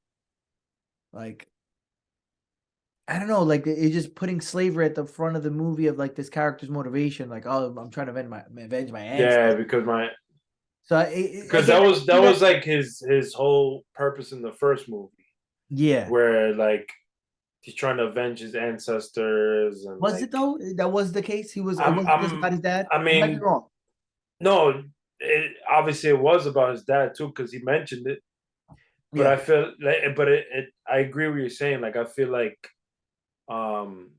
I don't know, like it's just putting slavery at the front of the movie of like this character's motivation, like oh, I'm trying to avenge my Yeah, ancestors. So because again, I that see that. was like his whole purpose in the first movie, Yeah, where like he's trying to avenge his ancestors and Was it like though? That was the case. He was. It I'm wasn't just about I'm his dad. I I might be mean wrong. no, obviously it was about his dad too because he mentioned it. But Yeah. I feel like, I agree with you saying. Like, I feel like, um,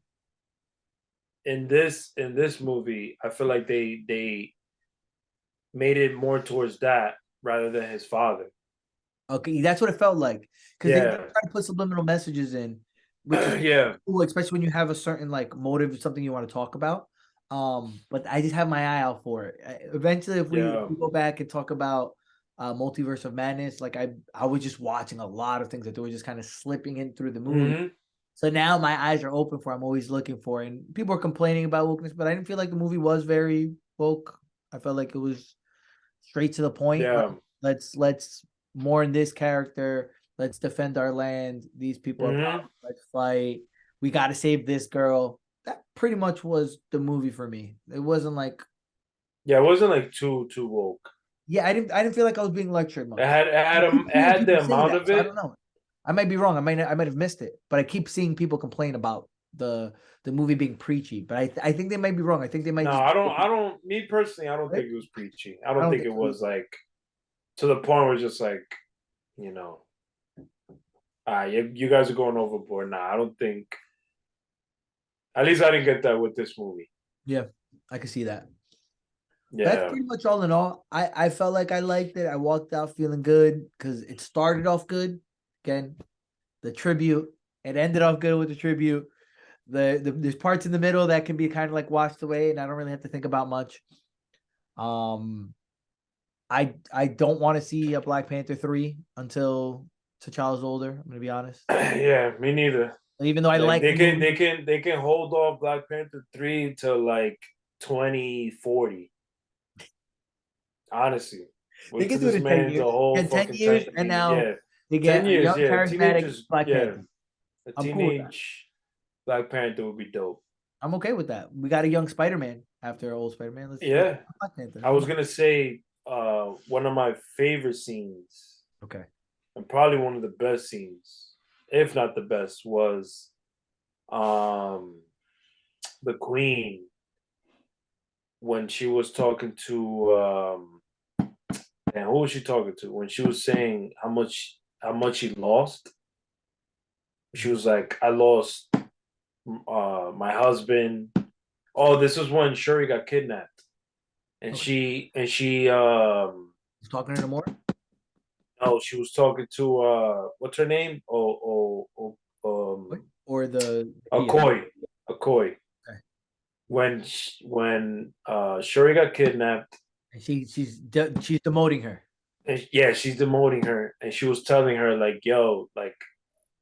in this movie, I feel like they made it more towards that rather than his father. Okay, that's what it felt like because they Yeah, try to put subliminal messages in, which is yeah, cool, especially when you have a certain like motive, something you want to talk about. But I just have my eye out for it. Eventually, if yeah. we go back and talk about Multiverse of Madness, like I was just watching a lot of things that they were just kind of slipping in through the movie. Hmm. So now my eyes are open for. I'm always looking for, and people are complaining about wokeness, but I didn't feel like the movie was very woke. I felt like it was straight to the point. Like Yeah. let's more in this character. Let's defend our land. These people are Hmm. problems. Let's fight. We got to save this girl. That pretty much was the movie for me. It wasn't like, Yeah, it wasn't like too woke. yeah, I didn't feel like I was being lectured It much. had it I had keep it hearing had people the say amount that, of so I it. don't know. I might be wrong. I might have missed it, but I keep seeing people complain about the movie being preachy. But I think they might be wrong. I think they might No, just I don't. Me personally, I don't right? think it was preachy. I I don't don't think think it so. was like to the point where it's just like you know, you guys are going overboard. Nah, I don't think. At least I didn't get that with this movie. Yeah, I can see that. That's Yeah. pretty much all in all. I felt like I liked it. I walked out feeling good because it started off good. Again, the tribute. It ended off good with the tribute. There's parts in the middle that can be kind of like washed away, and I don't really have to think about much. Um, I don't want to see a Black Panther 3 until T'Challa's older. I'm gonna be honest. Yeah, me neither. Even though I Like like the movie, they can hold off Black Panther 3 to like 2040. Honestly. they Wait can till do it this in 10 man's a years. whole And 10 fucking years, time. and now Yeah. they 10 get a years, young, yeah. charismatic Teenagers, Black yeah. Panther. A I'm cool with that. teenage Black Panther would be dope. I'm okay with that. We got a young Spider-Man after old Spider-Man. Let's Yeah. Black Panther. I was gonna say one of my favorite scenes, Okay. and probably one of the best scenes, if not the best, was um the Queen when she was talking to and who was she talking to? When she was saying how much she lost, she was like, I lost my husband. Oh, this was when Shuri got kidnapped. And Okay. she He's talking to her more. no, she was talking to what's her name? Or the Kia. Okoye. Okoye. Okay. When Shuri got kidnapped, And she's demoting her. and yeah, she's demoting her, and she was telling her like, "Yo, like,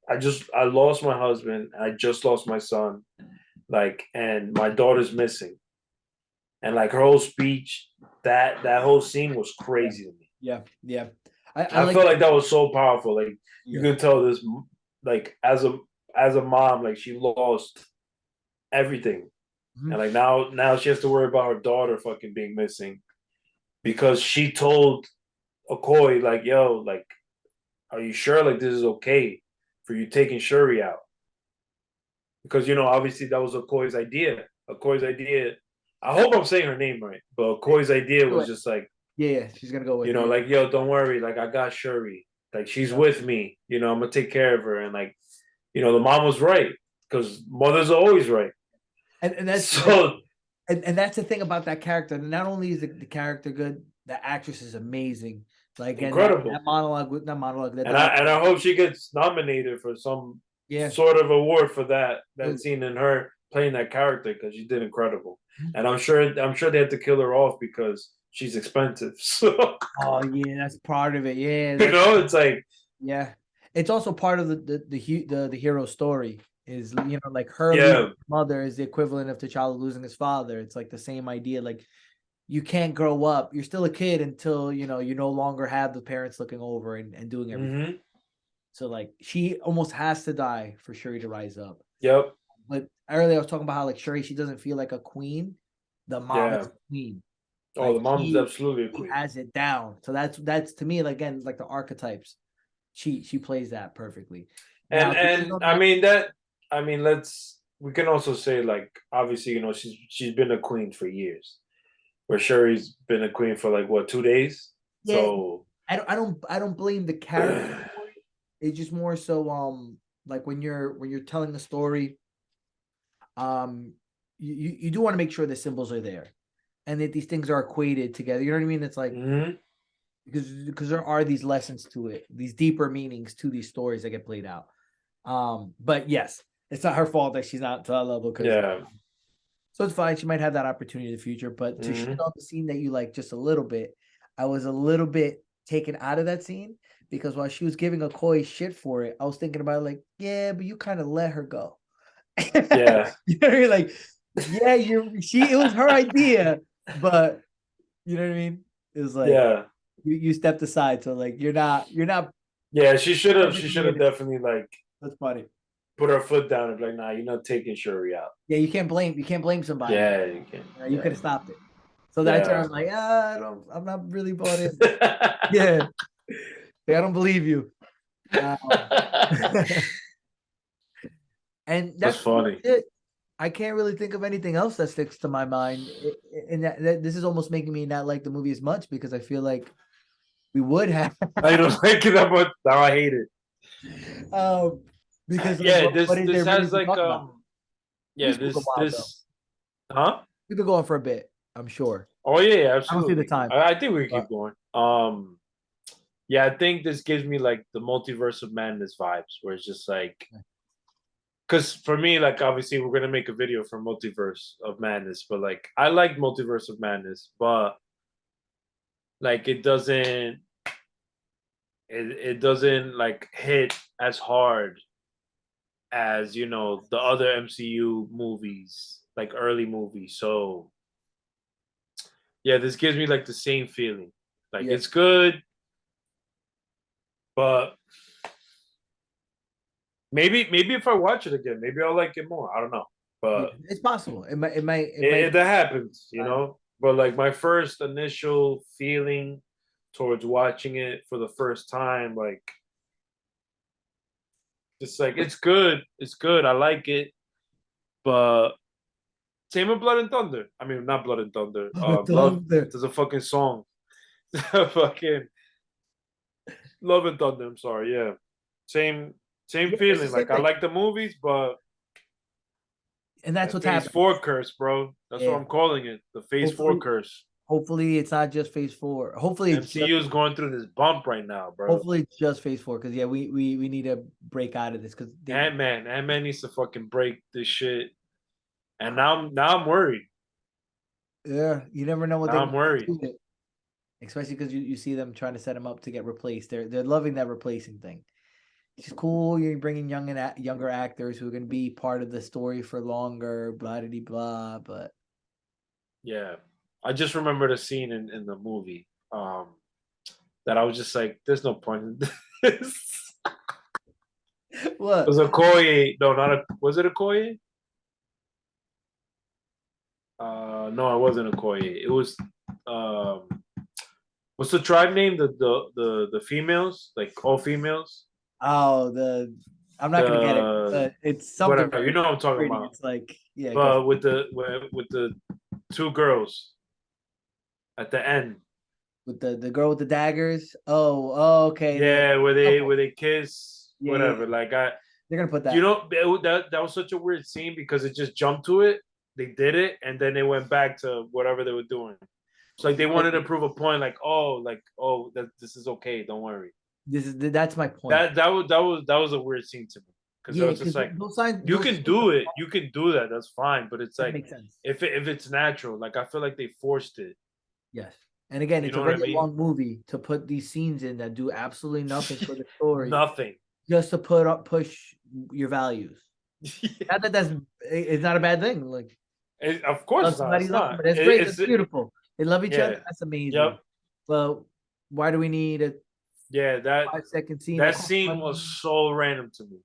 I lost my husband, I just lost my son, like, and my daughter's missing." And like her whole speech, that whole scene was Yeah. crazy to me. Yeah. Yeah. I I like felt like that was so powerful. Like you yeah. can tell this, like as a mom, like she lost everything, Mhm. and like now she has to worry about her daughter fucking being missing because she told Okoye like, "Yo, like, are you sure like this is okay for you taking Shuri out?" Because obviously that was Okoye's idea. Okoye's idea. I hope I'm saying her name right, but Okoye's idea Do was it. just like, Yeah, yeah. She's gonna go with it. Yeah. like, yo, don't worry, like I got Shuri, like she's Yeah. with me, I'm gonna take care of her, and like, the mom was right because mothers are always right. And that's So and that's the thing about that character. Not only is the character good, the actress is amazing. Like again, that incredible, monologue with that monologue, that and I dialogue. hope she gets nominated for some Yeah. sort of award for that It- scene in her playing that character because she did incredible, Mhm. and I'm sure they had to kill her off because she's expensive. So Oh yeah, that's part of it. Yeah, that's it's like yeah. It's also part of the hero story is like her losing yeah, her mother is the equivalent of T'Challa losing his father. It's like the same idea. Like you can't grow up. You're still a kid until you no longer have the parents looking over and doing everything. mm-hmm, So like she almost has to die for Shuri to rise up. yep, But earlier I was talking about how like Shuri, she doesn't feel like a queen. The mom is yeah. a queen. Oh, Like the mom's absolutely a she queen. has it down. So that's to me like, again like the archetypes. She plays that perfectly. Now And this is and on I Netflix. mean that. I mean, we can also say like obviously, she's been a queen for years. Where Sherry's been a queen for like what 2 days. Yeah, So I don't blame the character for it. It's just more so like when you're telling a story, um you do want to make sure the symbols are there and that these things are equated together. You know what I mean? It's like mhm. because there are these lessons to it, these deeper meanings to these stories that get played out. But yes, it's not her fault that she's not to that level because Yeah. so it's fine. She might have that opportunity in the future, but to shit Mhm. on the scene that you like just a little bit, I was a little bit taken out of that scene because while she was giving a Koi shit for it, I was thinking about like, yeah, but you kind of let her go. Yeah. You know what I mean? Like, yeah, it was her idea, but you know what I mean? It was like Yeah. you stepped aside, so like you're not Yeah. She should have in it. definitely like That's funny. put her foot down and be like, nah, you're not taking Shuri out. Yeah, you can't blame somebody. Yeah, you can. You could Yeah. have stopped it. So that's where Yeah. I'm like, I'm not really bought in. Yeah, I don't believe you. Um, and That's that's pretty much funny. it. I can't really think of anything else that sticks to my mind. And that this is almost making me not like the movie as much because I feel like we would have I don't like it that much. Now I hate it. um, because like Yeah, what this is this there really has to like talk about? We yeah, spoke a this while though. this huh? We've been going for a bit, I'm sure. Oh yeah, I don't see the absolutely. time, I think we can but keep going. Yeah, I think this gives me like the multiverse of madness vibes, where it's just like, because for me, like obviously we're gonna make a video for multiverse of madness, but like I like multiverse of madness, but like it doesn't like hit as hard as the other MCU movies, like early movies. So yeah, this gives me like the same feeling. Like yeah, it's good, but maybe if I watch it again, maybe I'll like it more. I don't know, yeah, but it's possible. It might that happens, time. But like my first initial feeling towards watching it for the first time, like just like it's good, I like it, but same with Blood and Thunder. I mean, not Blood and Thunder. Love. Thunder. There's a fucking song. Fucking Love and Thunder. I'm sorry. Yeah, same Yeah, it's the feeling. same Like I thing, like the movies, but and that's that what's Phase happening. Four curse, bro. That's what Yeah, I'm calling it. The Phase Four hopefully, curse. hopefully it's not just Phase 4. Hopefully it's just MCU is going through this bump right now, bro. hopefully it's just Phase 4 because yeah, we need to break out of this because they Ant Man needs to fucking break this shit. And now I'm worried. yeah, you never know what they're Now I'm gonna worried. do with it, especially because you see them trying to set him up to get replaced. They're loving that replacing thing. It's cool. You're bringing younger actors who are going to be part of the story for longer. Blah blah blah. But Yeah. I just remember the scene in the movie. That I was just like, there's no point in this. It what? was a Okoye. No, not a. Was it a Okoye? No, it wasn't a Okoye. It was. Um, what's the tribe name? The females, like all females. Oh, I'm not gonna get it. The It's something whatever. You know what I'm talking pretty. about. It's like yeah, go But with the two girls at the end. with the girl with the daggers. Oh, okay. The Yeah, where they couple. where they kiss, Yeah, yeah, whatever. yeah. Like I, They're gonna put that. that was such a weird scene because it just jumped to it. They did it, and then they went back to whatever they were doing. It's like they wanted to prove a point, like, that this is okay, don't worry. That's my point. That was a weird scene to me because I Yeah, was just because like, those signs, you those can scenes do it, you can do that, that's fine, but it's that like makes sense. if it's natural, like I feel like they forced it. Yes. And again, You it's know what I already a mean? long movie to put these scenes in that do absolutely nothing for the story, Nothing. just to push your values. Not that it's not a bad thing. Like Of course love it's not. somebody, It's love not. somebody. That's great. That's It's beautiful. They love each other. yeah. That's amazing. Yep. But why do we need a Yeah. That 5 second scene that that costs scene was money? so random to me.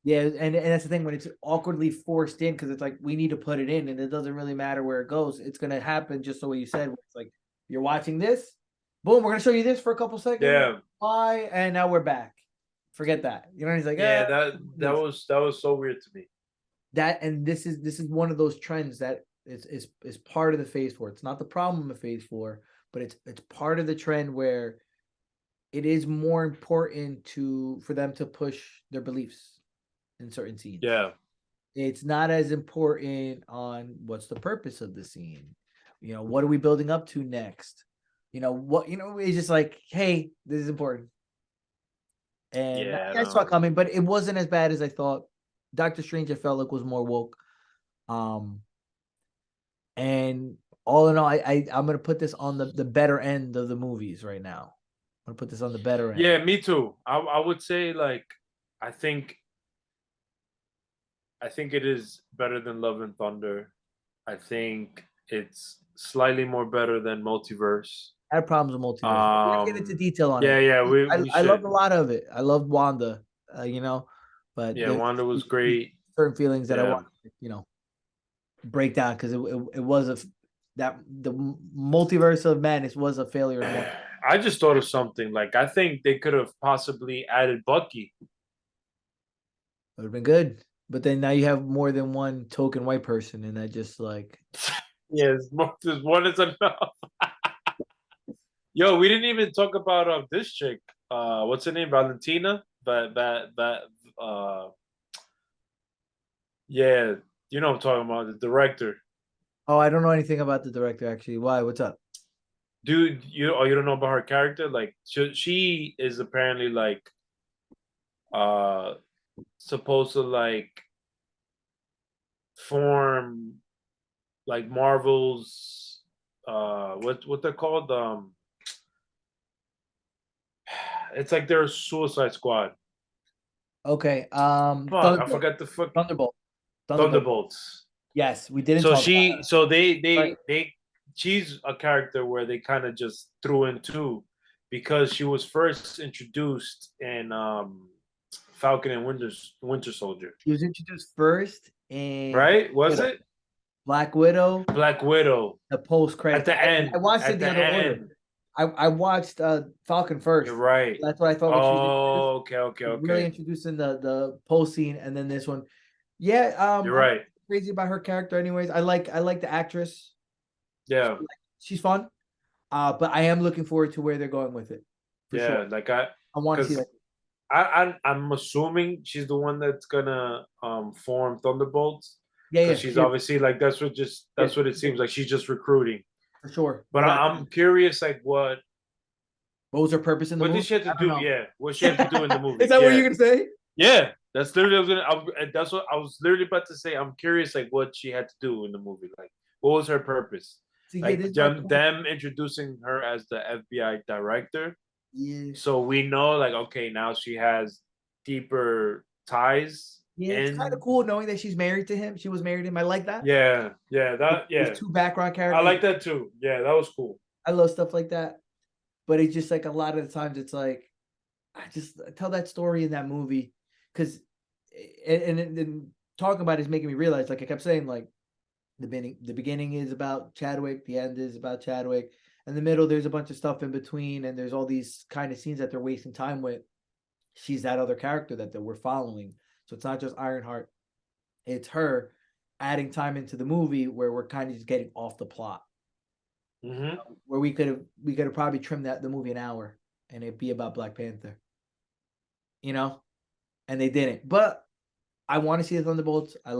Yeah, and that's the thing when it's awkwardly forced in because it's like we need to put it in, and it doesn't really matter where it goes. It's gonna happen just the way you said. Where it's like you're watching this, boom, we're gonna show you this for a couple seconds. Yeah. Why? And now we're back. Forget that. You know, he's like, Yeah. That that this. was that was so weird to me. that, and this is one of those trends that is part of the Phase 4. It's not the problem of Phase 4, but it's part of the trend where it is more important for them to push their beliefs in certain scenes. Yeah. It's not as important on what's the purpose of the scene. What are we building up to next? It's just like, hey, this is important. And Yeah, I saw it no. coming, but it wasn't as bad as I thought. Doctor Strange, I felt like was more woke. And all in all, I'm gonna put this on the better end of the movies right now. I'm gonna put this on the better end. Yeah, me too. I would say like I think it is better than Love and Thunder. I think it's slightly more better than Multiverse. I had problems with multiverse. We're gonna get into detail on Yeah, it. yeah, I, we I loved should. a lot of it. I loved Wanda, but Yeah, there's Wanda was great. certain feelings that I Yeah. want break down because it was that the multiverse of madness was a failure in one. I just thought of something. Like I think they could have possibly added Bucky. It would have been good. But then now you have more than one token white person, and that just like Yeah, there's one is enough. Yo, we didn't even talk about this chick. What's her name? Valentina. But yeah, you know what I'm talking about, the director. oh, I don't know anything about the director actually. Why? What's up? Dude, you don't know about her character? Like she is apparently like uh supposed to like form like Marvel's what they're called? It's like their Suicide Squad. Okay. Fuck, I forgot the fuck Thunderbolt. Thunderbolt. Thunderbolts. Yes, we didn't So talk about that. Right. she's a character where they kind of just threw in too, because she was first introduced in Falcon and Winter Soldier. She was introduced first in Right? Was it Black Widow, Black Widow the post at credits. the I end? watched it At the the other order. end, I watched Falcon first. you're right. That's what I thought when she was introduced. Oh, okay, okay, Really okay. introducing the post scene, and then this one. Yeah, You're I'm right. crazy about her character. Anyways, I like the actress. Yeah, She's fun. But I am looking forward to where they're going with it for sure. yeah. Like I want to see because that. I'm assuming she's the one that's gonna form Thunderbolts, Yeah, because yeah, she's she is. obviously like Yeah, that's what it seems like, she's just recruiting. for sure. But I'm curious, like What was her purpose in the what did movie? she have to I don't do? know. Yeah, what she had to do in the movie? Is that what Yeah, you're gonna say? yeah. That's literally that's what I was literally about to say. I'm curious, like what she had to do in the movie. Like what was her purpose? See, yeah, this Like is my point. them introducing her as the FBI director, Yeah, so we know like okay, now she has deeper ties yeah, it's kind of in. cool knowing that she's married to him. She was married to him. I like that. Yeah, yeah, that yeah. There's two background I characters. like that too. Yeah, that was cool. I love stuff like that. But it's just like a lot of the times it's like I just tell that story in that movie because and talking about it is making me realize, like I kept saying, like the beginning is about Chadwick, the end is about Chadwick, and the middle there's a bunch of stuff in between, and there's all these kind of scenes that they're wasting time with. She's that other character that we're following, so it's not just Ironheart; it's her adding time into the movie where we're kind of just getting off the plot. Hmm. Where we could have probably trimmed the movie an hour and it'd be about Black Panther, you know, and they didn't. But I want to see the Thunderbolts. I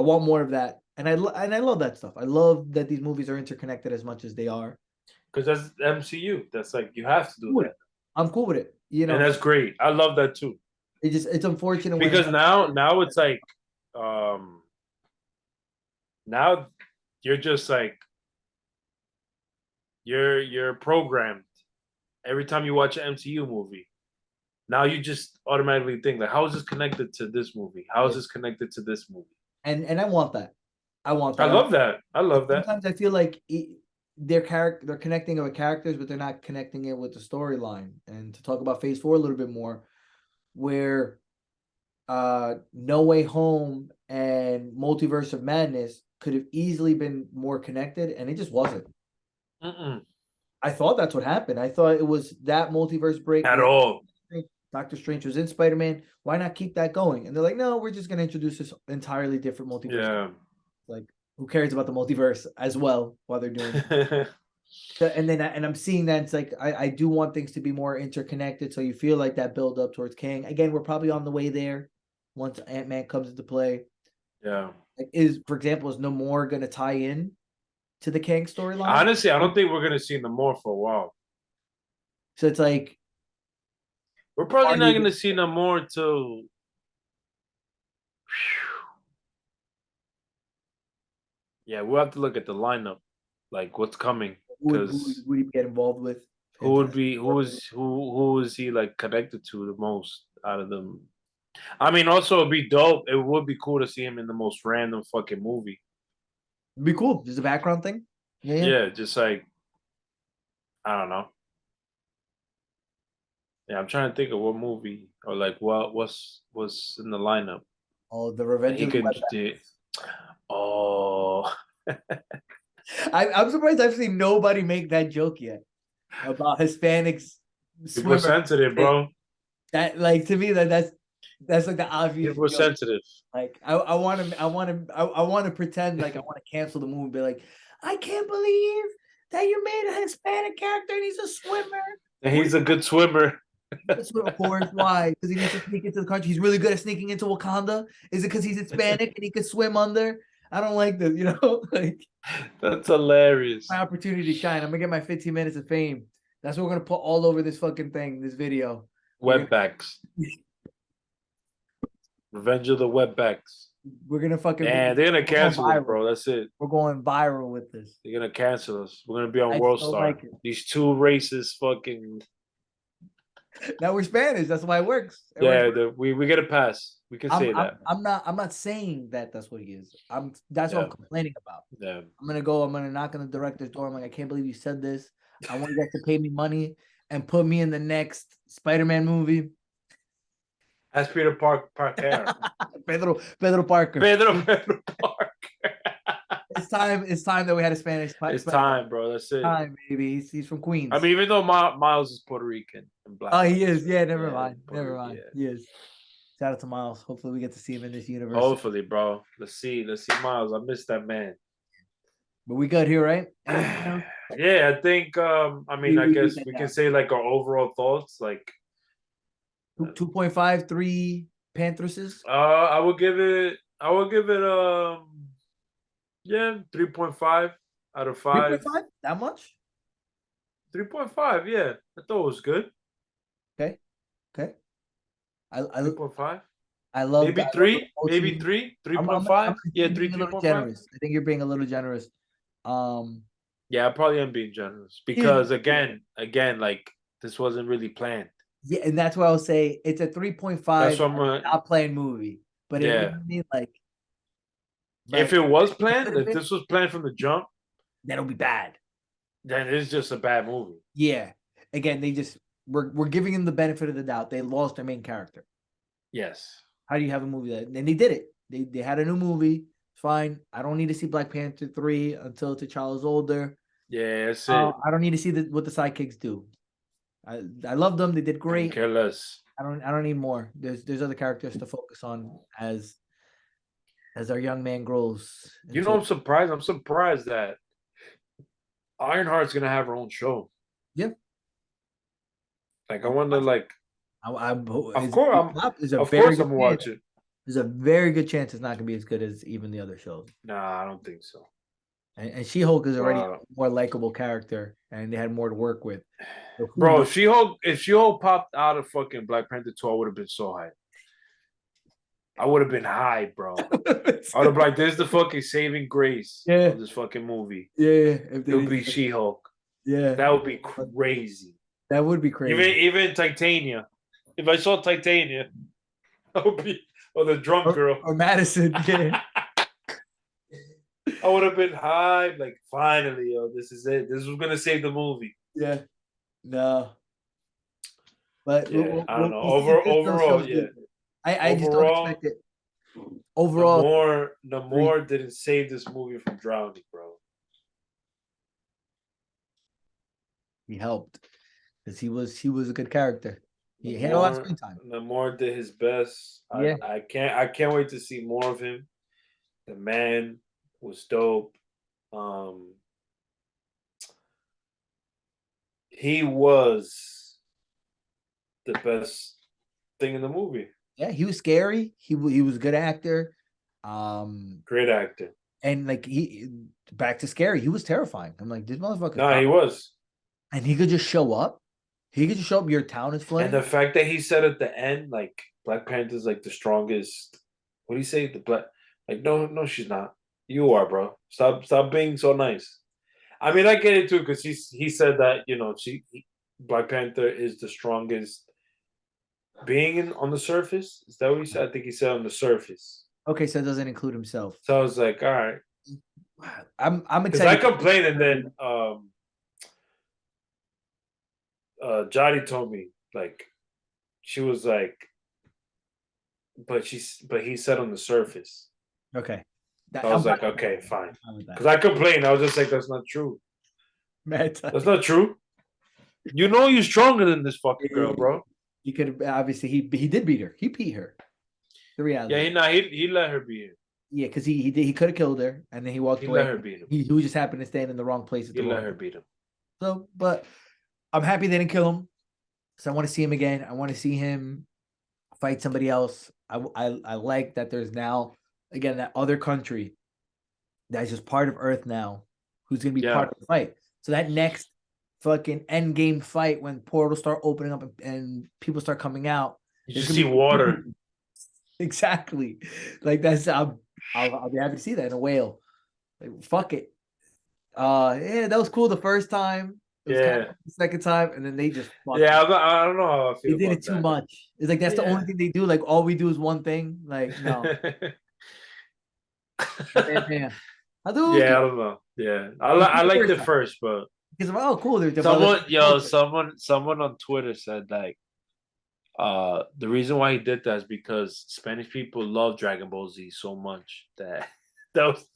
want more of that, and I love that stuff. I love that these movies are interconnected as much as they are. Because that's MCU. That's like you have to do Cool. that, I'm cool with it. and that's great. I love that too. It's unfortunate when Because now it's like um now you're just like you're programmed every time you watch an MCU movie. Now you just automatically think like, how is this connected to this movie? How is this connected to this movie? and I want that. I want I that. love that. I love that. Sometimes I feel like they're connecting it with characters, but they're not connecting it with the storyline. And to talk about Phase 4 a little bit more, where No Way Home and Multiverse of Madness could have easily been more connected, and it just wasn't. Mm-mm. I thought that's what happened. I thought it was that multiverse break At all. Doctor Strange was in Spider-Man. Why not keep that going? And they're like, no, we're just gonna introduce this entirely different multiverse. Yeah. Like, who cares about the multiverse as well while they're doing and then and I'm seeing that it's like I do want things to be more interconnected, so you feel like that build up towards Kang. Again, we're probably on the way there once Ant-Man comes into play. Yeah. Like, is, for example, is No More gonna tie in to the Kang storyline? Honestly, I don't think we're gonna see no more for a while. So it's like, We're probably are not you gonna see no more till yeah, we'll have to look at the lineup, like what's coming. Because would he get involved with? who would Fantastic be Four? who is he like connected to the most out of them? I mean, also it'd be dope. It would be cool to see him in the most random fucking movie. It'd be cool. Just a background thing. Yeah. Yeah, just like I don't know. Yeah, I'm trying to think of what movie or like what's in the lineup. Oh, the And Revenge he of the could Wet. do. Oh, I'm surprised I've seen nobody make that joke yet about Hispanics people are swimmer. sensitive, bro. That, like, to me, that's like the obvious People are joke. sensitive. Like, I want to pretend like I want to cancel the movie and be like, I can't believe that you made a Hispanic character and he's a swimmer. And he's a good swimmer. Of course, why? Because he needs to sneak into the country. He's really good at sneaking into Wakanda. Is it because he's Hispanic and he could swim under? I don't like this, like, That's hilarious. my opportunity to shine. I'm gonna get my 15 minutes of fame. That's what we're gonna put all over this fucking thing, this video. Wetbacks. Revenge of the Wetbacks. We're gonna fucking Man, they're gonna cancel us, viral. bro. That's it. We're going viral with this. They're gonna cancel us. We're gonna be on I World still Star. like it. These two racist fucking Now we're Spanish. That's why it works. we get a pass. We can say that. I'm not saying that that's what he is. That's what I'm complaining about. Yeah. I'm gonna knock on the director's door. I'm like, I can't believe you said this. I want you guys to pay me money and put me in the next Spider-Man movie. Ask Peter Parker. Pedro Parker. Pedro Parker. It's time that we had a Spanish. It's time, bro. That's it. Time, baby. He's from Queens. I mean, even though Miles is Puerto Rican and black. Oh, he is. Yeah, never mind. Never mind. Yeah. He is. Shout out to Miles. Hopefully, we get to see him in this universe. Hopefully, bro. Let's see Miles. I miss that man. But we good here, right? Yeah, I think. I mean, I guess we can say like our overall thoughts. Like 2.5, 3 Panthers. I would give it. Yeah, 3.5 out of 5. 3.5? That much? 3.5. Yeah, I thought it was good. Okay. 3.5. I love maybe 3. Maybe 3. 3.5. Yeah, 3.5. Generous. I think you're being a little generous. Yeah, I probably am being generous because again, like this wasn't really planned. Yeah, and that's why I'll say it's a 3.5. That's what I'm not planned movie, but yeah, like if it was planned, if this was planned from the jump, then it'll be bad. Then it's just a bad movie. Yeah. Again, we're giving them the benefit of the doubt. They lost their main character. Yes. How do you have a movie that? And they did it. They had a new movie. Fine. I don't need to see Black Panther 3 until T'Challa's older. Yeah, that's it. I don't need to see what the sidekicks do. I love them. They did great. Care less. I don't need more. There's other characters to focus on as our young man grows. You know, I'm surprised. I'm surprised that Ironheart's gonna have her own show. Yep. Like I wonder, like of course I'm watching. There's a very good chance it's not gonna be as good as even the other shows. Nah, I don't think so. And She-Hulk is already a more likable character, and they had more to work with. So bro, if She-Hulk popped out of fucking Black Panther 2, I would have been so hyped. I would have been high, bro. I would have been like, "This is the fucking saving grace of this fucking movie." Yeah, it would be She-Hulk. Yeah, that would be crazy. That would be crazy. Even Titania. If I saw Titania, I would be the drunk girl or Madison. Yeah. I would have been hyped. Like, finally, yo, this is it. This was gonna save the movie. Yeah. No. But yeah, I don't know. Overall, yeah. I just don't expect it. Overall, Namor didn't save this movie from drowning, bro. He helped because he was a good character. He had a lot of screen time. Namor did his best. Yeah, I can't wait to see more of him. The man was dope. Um, he was the best thing in the movie. yeah, he was scary. He was a good actor. Um, Great actor. and like he back to scary. He was terrifying. I'm like, this motherfucker's No, he powerful. was. And he could just show up. He could just show up. Your town is And flooding. the fact that he said at the end, like Black Panther's like the strongest. What do you say? The black, like no, she's not. You are, bro. Stop being so nice. I mean, I get it too because he said that Black Panther is the strongest being on the surface. Is that what he said? I think he said on the surface. Okay, so it doesn't include himself. So I was like, all right, I'm because I excited. complained and then Jody told me like she was like, but he said on the surface. Okay. So I was like, okay, fine. Because I complained. I was just like, that's not true. That's not true. You know you're stronger than this fucking girl, bro. He could obviously he did beat her. He beat her. The reality. Yeah, he let her beat him. Yeah, because he could have killed her and then he walked away. Let her beat him. He just happened to stand in the wrong place at the He wrong let her beat him. So, but I'm happy they didn't kill him. So I want to see him again. I want to see him fight somebody else. I like that there's now again that other country that's just part of Earth now, who's gonna be part of the fight. So that next fucking end game fight when portals start opening up and people start coming out, you just see water. Exactly. Like that's I'll be happy to see that in a whale. Like fuck it. Yeah, that was cool the first time. It was kind of the second time, and then they just I don't know how I feel. They did it too much. It's like that's the only thing they do. Like all we do is one thing. Like no. Yeah, I don't know. Yeah, I liked it first, but because cool. Someone on Twitter said like, the reason why he did that is because Spanish people love Dragon Ball Z so much that was.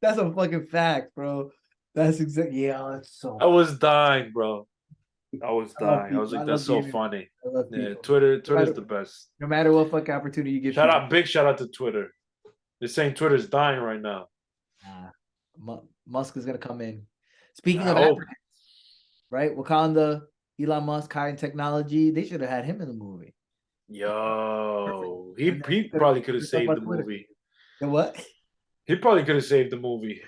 That's a fucking fact, bro. That's exactly that's so. I was dying, bro. I was dying. I was like, that's so funny. Yeah, Twitter's the best. No matter what fucking opportunity you get. Big shout out to Twitter. They're saying Twitter's dying right now. Musk is gonna come in. Speaking of Africans, right? Wakanda, Elon Musk, high in technology. They should have had him in the movie. Yo, he probably could have saved the movie. The what? He probably could have saved the movie.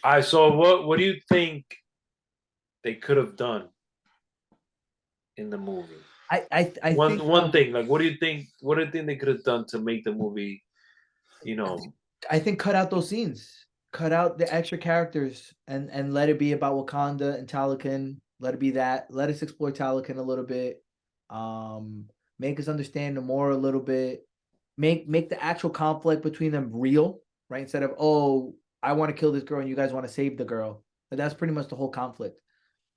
I saw. What do you think they could have done in the movie? I think one thing. Like, what do you think? What do you think they could have done to make the movie? I think cut out those scenes. Cut out the extra characters and let it be about Wakanda and Talokan. Let it be that. Let us explore Talokan a little bit. Make us understand Namor a little bit. Make the actual conflict between them real, right? Instead of, oh, I want to kill this girl and you guys want to save the girl. But that's pretty much the whole conflict.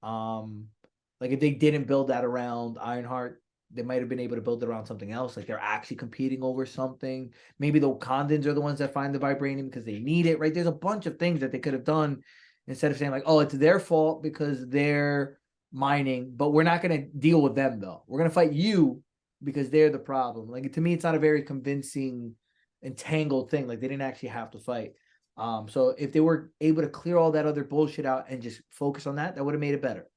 Like if they didn't build that around Ironheart, they might have been able to build it around something else. Like they're actually competing over something. Maybe the Wakandans are the ones that find the vibranium because they need it, right? There's a bunch of things that they could have done instead of saying like, oh, it's their fault because they're mining, but we're not going to deal with them though. We're going to fight you because they're the problem. Like to me, it's not a very convincing, entangled thing. Like they didn't actually have to fight. So if they were able to clear all that other bullshit out and just focus on that, that would have made it better.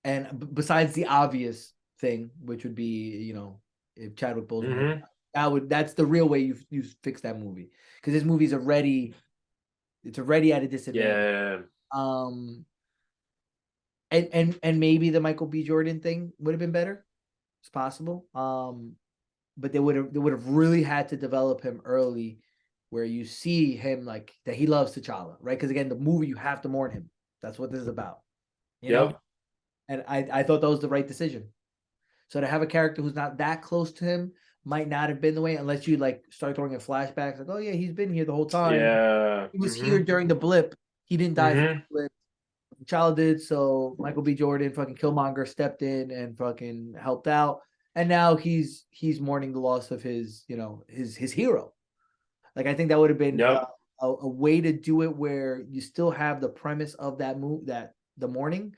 And besides the obvious thing, which would be, if Chadwick Boseman, that's the real way you fix that movie because this movie's already at a disadvantage. Yeah. And maybe the Michael B. Jordan thing would have been better. It's possible. But they would have really had to develop him early, where you see him like that he loves T'Challa, right? Because again, the movie you have to mourn him. That's what this is about. You know? And I thought that was the right decision. So to have a character who's not that close to him might not have been the way unless you like start throwing in flashbacks like, oh yeah, he's been here the whole time. Yeah. He was here during the blip. He didn't die from the blip. T'Challa did, so Michael B. Jordan, fucking Killmonger, stepped in and fucking helped out. And now he's mourning the loss of his, his hero. Like I think that would have been a way to do it where you still have the premise of that move, that the mourning,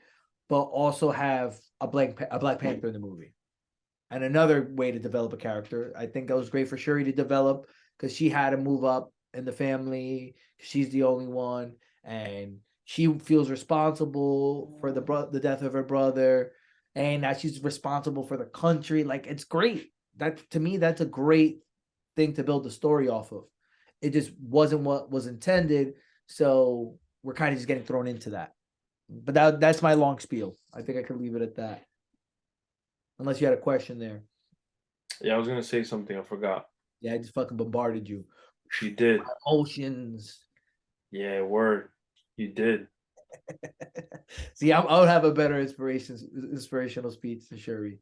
but also have a Black Panther in the movie. And another way to develop a character, I think that was great for Shuri to develop because she had to move up in the family. She's the only one, and she feels responsible for the death of her brother, and now she's responsible for the country. Like it's great. That to me, that's a great thing to build the story off of. It just wasn't what was intended, so we're kind of just getting thrown into that. But that's my long spiel. I think I could leave it at that. Unless you had a question there. Yeah, I was gonna say something. I forgot. Yeah, I just fucking bombarded you. You did. Oceans. Yeah, word. You did. See, I would have a better inspirational speech than Shuri.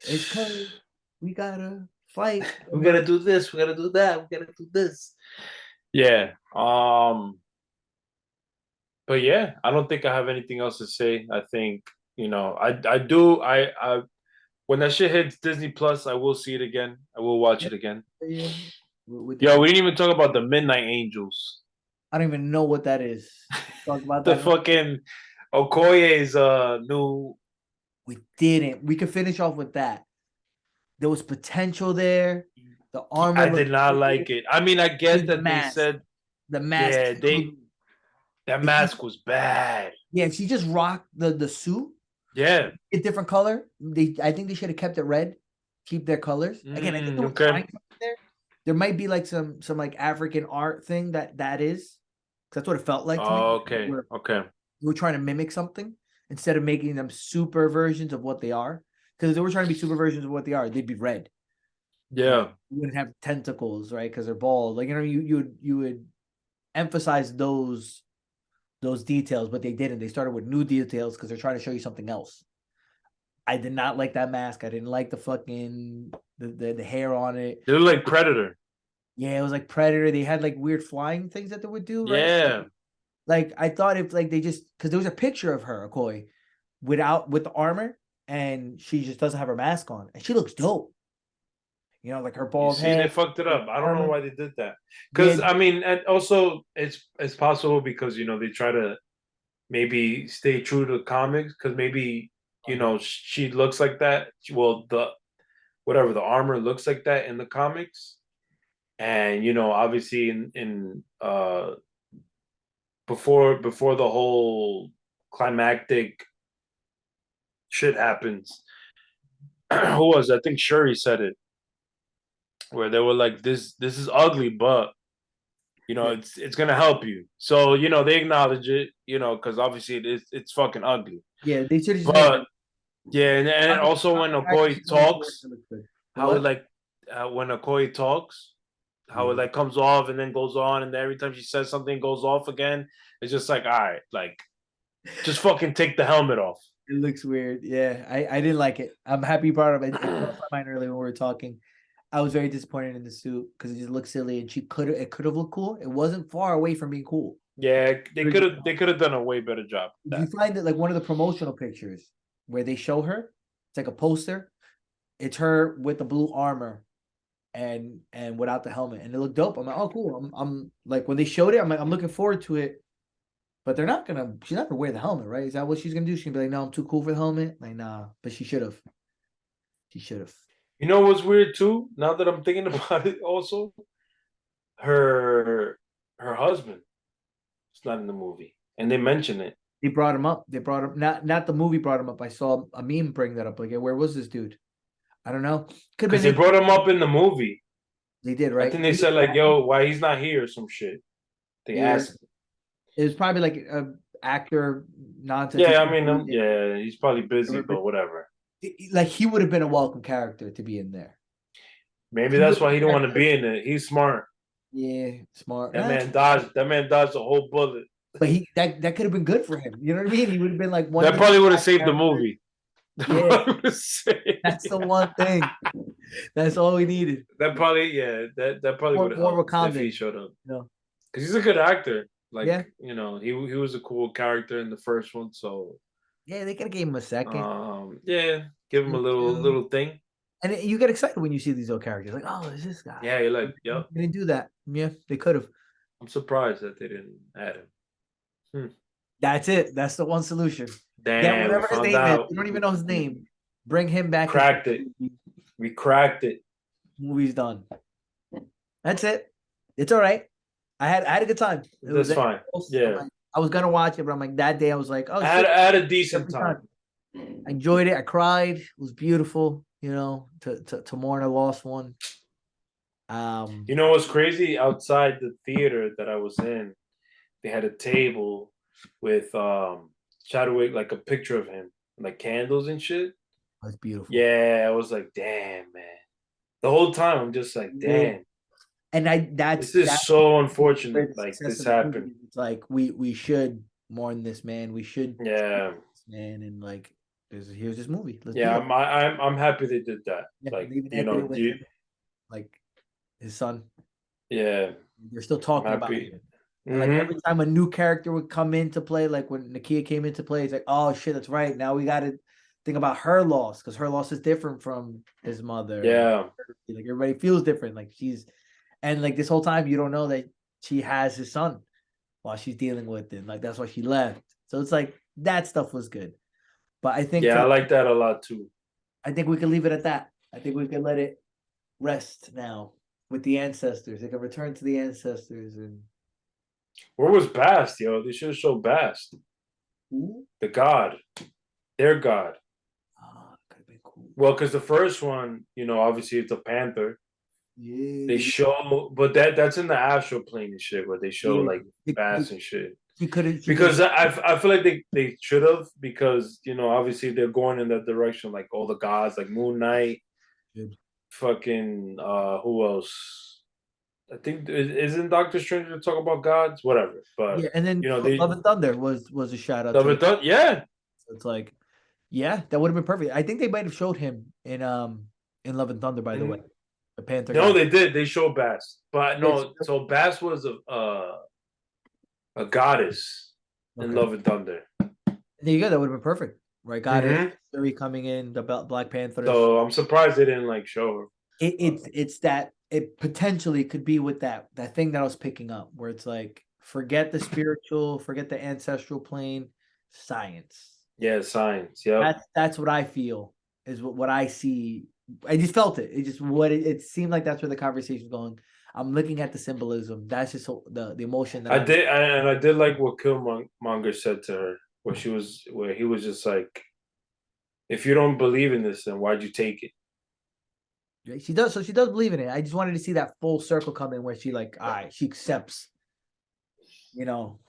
It's cause we gotta fight. We gotta do this. We gotta do that. We gotta do this. Yeah. But yeah, I don't think I have anything else to say. I think I when that shit hits Disney Plus, I will see it again. I will watch it again. Yeah. Yo, we didn't even talk about the Midnight Angels. I don't even know what that is. Talk about The that. fucking Okoye's new. We didn't. We could finish off with that. There was potential there. The armor. I did not like it. I mean, I get that they said the mask. Yeah, that mask was bad. Yeah, if she just rocked the suit. Yeah, a different color. I think they should have kept it red. Keep their colors. Again, I think they were trying something there. There might be like some like African art thing that is. That's what it felt like to me. Okay. Okay. We were trying to mimic something instead of making them super versions of what they are. Because if they were trying to be super versions of what they are, they'd be red. Yeah. Like, you wouldn't have tentacles, right? Because they're bald. Like you would emphasize those details, but they didn't. They started with new details because they're trying to show you something else. I did not like that mask. I didn't like the fucking the hair on it. They look like Predator. Yeah, it was like Predator. They had like weird flying things that they would do, right? Yeah. Like I thought if like they just because there was a picture of her, Okoye, with the armor, and she just doesn't have her mask on, and she looks dope. You know, like her bald head. They fucked it up. I don't know why they did that. Because I mean, and also it's possible because they try to maybe stay true to the comics because maybe she looks like that. Well, the armor looks like that in the comics, and obviously in before the whole climactic shit happens. Who was it? I think Shuri said it, where they were like, "This is ugly, but it's gonna help you." So they acknowledge it, because obviously it's fucking ugly. Yeah, they should have. But yeah, and also when Okoye talks, how it like when Okoye talks, how it like comes off and then goes on, and then every time she says something goes off again. It's just like, all right, like just fucking take the helmet off. It looks weird. Yeah, I didn't like it. I'm happy you brought it up. I crossed my mind earlier when we were talking. I was very disappointed in the suit because it just looked silly, and it could have looked cool. It wasn't far away from being cool. Yeah, they could have done a way better job. Did you find that like one of the promotional pictures where they show her? It's like a poster. It's her with the blue armor and without the helmet, and it looked dope. I'm like, oh cool. I'm like when they showed it, I'm like, I'm looking forward to it. But she's not gonna wear the helmet, right? Is that what she's gonna do? She's gonna be like, no, I'm too cool for the helmet. Like, nah, but she should have. She should have. You know what's weird too? Now that I'm thinking about it, also, her husband is not in the movie, and they mention it. They brought him up. They brought him not the movie brought him up. I saw a meme bring that up. Like, where was this dude? I don't know. Could have been. They brought him up in the movie. They did, right? I think they said like, "Yo, why he's not here?" or some shit. They asked him. It was probably like an actor nonsense. Yeah, I mean, yeah, he's probably busy, but whatever. Like he would have been a welcome character to be in there. Maybe that's why he don't want to be in it. He's smart. Yeah, smart. That man dodged a whole bullet. But that could have been good for him. You know what I mean? He would have been like one. That probably would have saved the movie. Yeah, that's the one thing. That's all we needed. That probably would have helped if he showed up. No, because he's a good actor. Like, he was a cool character in the first one, so yeah, they could have gave him a second. Give him a little thing. And you get excited when you see these old characters, like, oh, is this guy? Yeah, you're like, yep. They didn't do that. Yeah, they could have. I'm surprised that they didn't add him. That's it. That's the one solution. Get Damn, we whatever his found name is. out. We don't even know his name. Bring him back into Cracked it. We cracked it. movie's done. That's it. It's all right. I had a good time. It was That's fine. Yeah. I was gonna watch it, but I'm like that day I was like, oh shit, I had a decent time. I enjoyed it. I cried. It was beautiful, you know, to mourn a lost one. You know what's crazy? Outside the theater that I was in, they had a table with Chadwick, like a picture of him, like candles and shit. That's beautiful. Yeah, I was like, damn, man. The whole time I'm just like, Yeah. damn. And This is so unfortunate. where the Like success this of the movie happened. is. It's like we should mourn this man. We should Yeah, this man and like here's this movie. Let's do yeah. it. I'm happy they did that. Yeah, Like they even you ended know, it with him, like his son. yeah. They're still I'm talking about happy. him. And like Mm-hmm. every time a new character would come into play, like when Nakia came into play, it's like, oh shit, that's right. Now we got to think about her loss because her loss is different from his mother. And Yeah, like everybody feels different. Like and like this whole time you don't know that she has his son while she's dealing with it. Like that's why she left. So it's like that stuff was good. But I think yeah. I like that a lot too. I think we can leave it at that. I think we can let it rest now with the ancestors. They can return to the ancestors and Where was Bast, yo? They should have showed Bast, the god, their god. could have been cool. Well, because the first one, you know, obviously it's a panther. Yeah, They show, but that's in the astral plane and shit, where they show yeah. like Bast and shit. She couldn't. She could. Because I feel like they should have, because you know obviously they're going in that direction, like all the gods, like Moon Knight, fucking who else? I think isn't Doctor Strange to talk about gods, whatever. But Yeah, and then you know they Love and Thunder was a shout out love to it it. done, yeah. So it's like, yeah, that would have been perfect. I think they might have showed him in Love and Thunder. By the way, Mm-hmm. the Panther No, guy. they did. They showed Bass, but Yes. no. So Bass was a goddess in Okay. Love and Thunder. There you go. That would have been perfect. Right. Got it. Mm-hmm. Shuri coming in. The Black Panther. So I'm surprised they didn't like show her. It's that it potentially could be with that thing that I was picking up where it's like forget the spiritual, forget the ancestral plane, science. Yeah, science. Yep. That's what I feel is what I see. I just felt it. It just what it seemed like that's where the conversation's going. I'm looking at the symbolism. That's just the emotion that I did like what Killmonger said to her, where he was just like, if you don't believe in this, then why'd you take it? she does. So she does believe in it. I just wanted to see that full circle come in where she like, all right, she accepts, you know,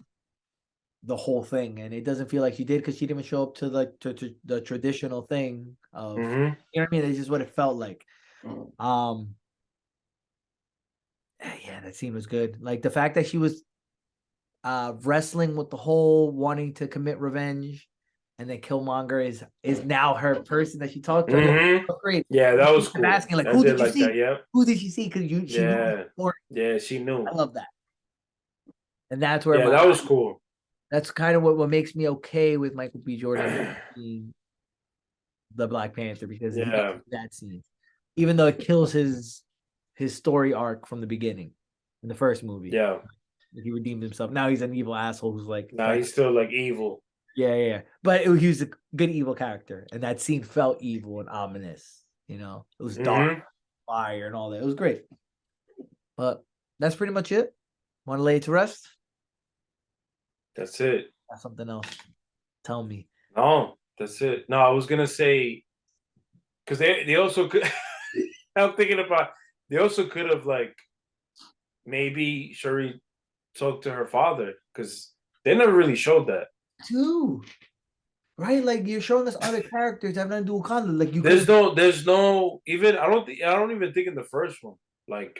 the whole thing, and it doesn't feel like she did because she didn't even show up to to the traditional thing of Mm-hmm. you know what I mean. It's just what it felt like. Yeah, that scene was good. Like the fact that she was wrestling with the whole wanting to commit revenge, and then Killmonger is now her person that she talked to. Mm-hmm. Great. Yeah, that was I'm cool. asking like, I who did did you like see? that. Yep. Who did she see? Because she knew Yeah. before. Yeah, she knew. I love that, and that's where Yeah, that was cool. that's kind of what makes me okay with Michael B. Jordan being the Black Panther because he Yeah. that scene, even though it kills his story arc from the beginning in the first movie. Yeah. He redeemed himself. Now he's an evil asshole who's like, Nah, he's still like evil. yeah. But he was a good evil character, and that scene felt evil and ominous. You know, it was dark, fire, and all that. It was great. But that's pretty much it. Want to lay it to rest? That's it. That's something else. Tell me. No, that's it. No, I was gonna say, because they also could. I'm thinking about, they also could have like maybe Shuri talked to her father, because they never really showed that. Too. Right? Like you're showing us other characters that have nothing to do with Wakanda. Like you There's no even I don't even think in the first one, like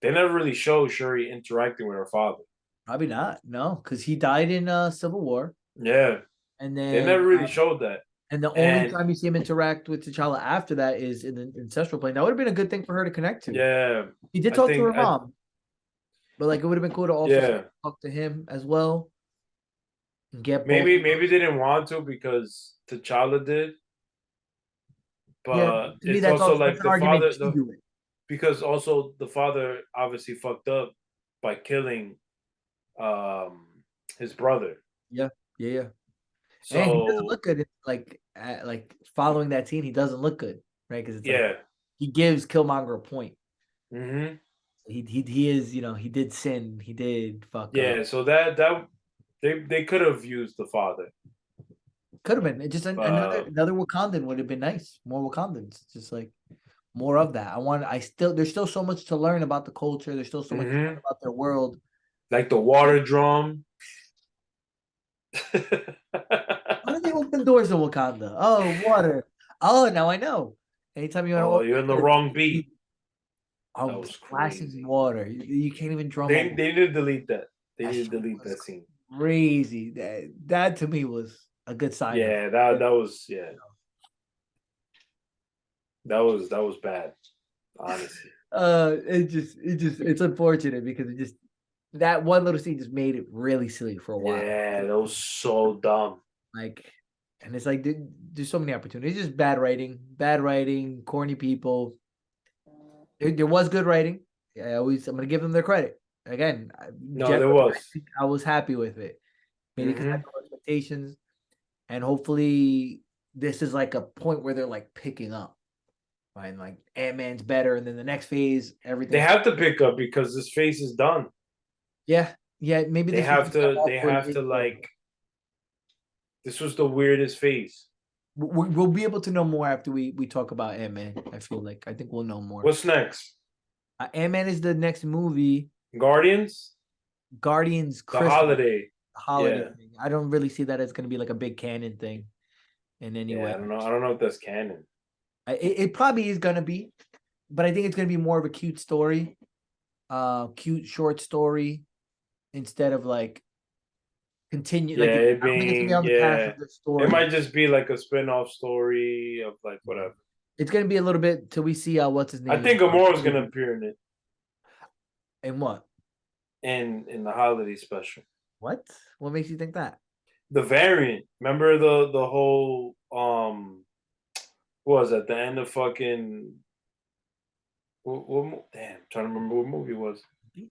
they never really show Shuri interacting with her father. probably not. No, because he died in Civil War. Yeah, And they then never really showed that. and the only And time you see him interact with T'Challa after that is in the ancestral plane. That would have been a good thing for her to connect to. yeah, He did I talk to her think mom, but like it would have been cool to also talk to him as well and get both. maybe they didn't want to because T'Challa did, Yeah, but to me it's also that's like an the argument father to do it. because also the father obviously fucked up by killing um his brother. Yeah. And he doesn't So look good. Like following that scene, he doesn't look good, right? Because it's like yeah. he gives Killmonger a point. Hmm. He is, he did sin. He did fuck up. Yeah, so that they could have used the father. Could have been just Uh, another Wakandan would have been nice. More Wakandans, just like more of that. There's still so much to learn about the culture. There's still so much to learn mhm. about their world. Like the water drum. How do they open doors to Wakanda? Oh, water. Oh, now I know. Anytime you want to Oh, open you're in the it, wrong beat. That was splashing crazy. water. You can't even drum They on. they need to delete that. They That need to shit delete was that scene. crazy. That to me was a good sign of. Yeah, that was yeah. That was bad, honestly. It's unfortunate because that one little scene just made it really silly for a while. Yeah, that was so dumb. Like, and it's like there's so many opportunities. It's just bad writing, corny people. There was good writing. I'm gonna give them their credit. Again, No, there generally, was. I was happy with it. Made it Hmm. low expectations, and hopefully this is like a point where they're like picking up. Right? And like Ant-Man's better, and then the next phase, They everything's have to pick up because this face is done. yeah. Maybe They this was have just the to. They awkward have to intro. like. This was the weirdest phase. We'll be able to know more after we talk about Ant-Man. I think we'll know more. What's next? Ant-Man is the next movie. Guardians. Guardians The Christmas holiday. holiday Yeah. thing. I don't really see that as going to be like a big canon thing in any Yeah. way. I don't know. I don't know if that's canon. It probably is going to be, but I think it's going to be more of a cute story, cute short story instead of like continue. Yeah. It I don't think it's going to be being on the path yeah. of the It story. might just be like a spin-off story of like whatever. It's going to be a little bit till we see what's his I name think Gamora's gonna appear in it and what. in the holiday special. What makes you think that? The variant. Remember the whole what was at the end of fucking damn, I'm trying to remember what movie it was. It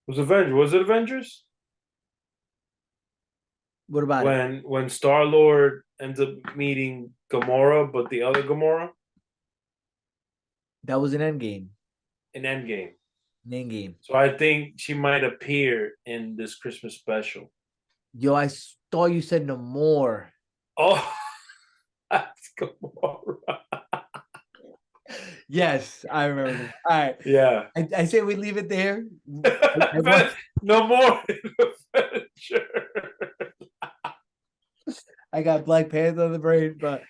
was Avengers. Was it Avengers? What about it? When Star Lord ends up meeting Gamora, but the other Gamora That was an end game. in Endgame. An end game. So I think she might appear in this Christmas special. Yo, I thought you said no more. Oh, that's Gamora. Yes, I remember that. All right. Yeah. I say we leave it there. I want, But no more adventure. I got Black Panther on the brain, but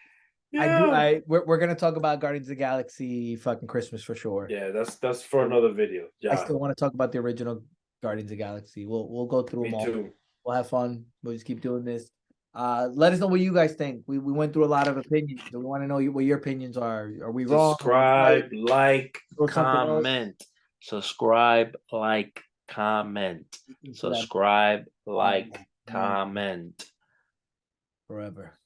Yeah. we're gonna talk about Guardians of the Galaxy fucking Christmas for sure. Yeah, that's for another video. I Yeah. still want to talk about the original Guardians of the Galaxy. We'll go through them Me all. too. We'll have fun. We'll just keep doing this. Let us know what you guys think. We went through a lot of opinions. So we want to know what your opinions are. Are we wrong? Are we right? Subscribe, like, Or something else? comment. Subscribe, like, comment. Looking for that Subscribe, like, man comment. forever.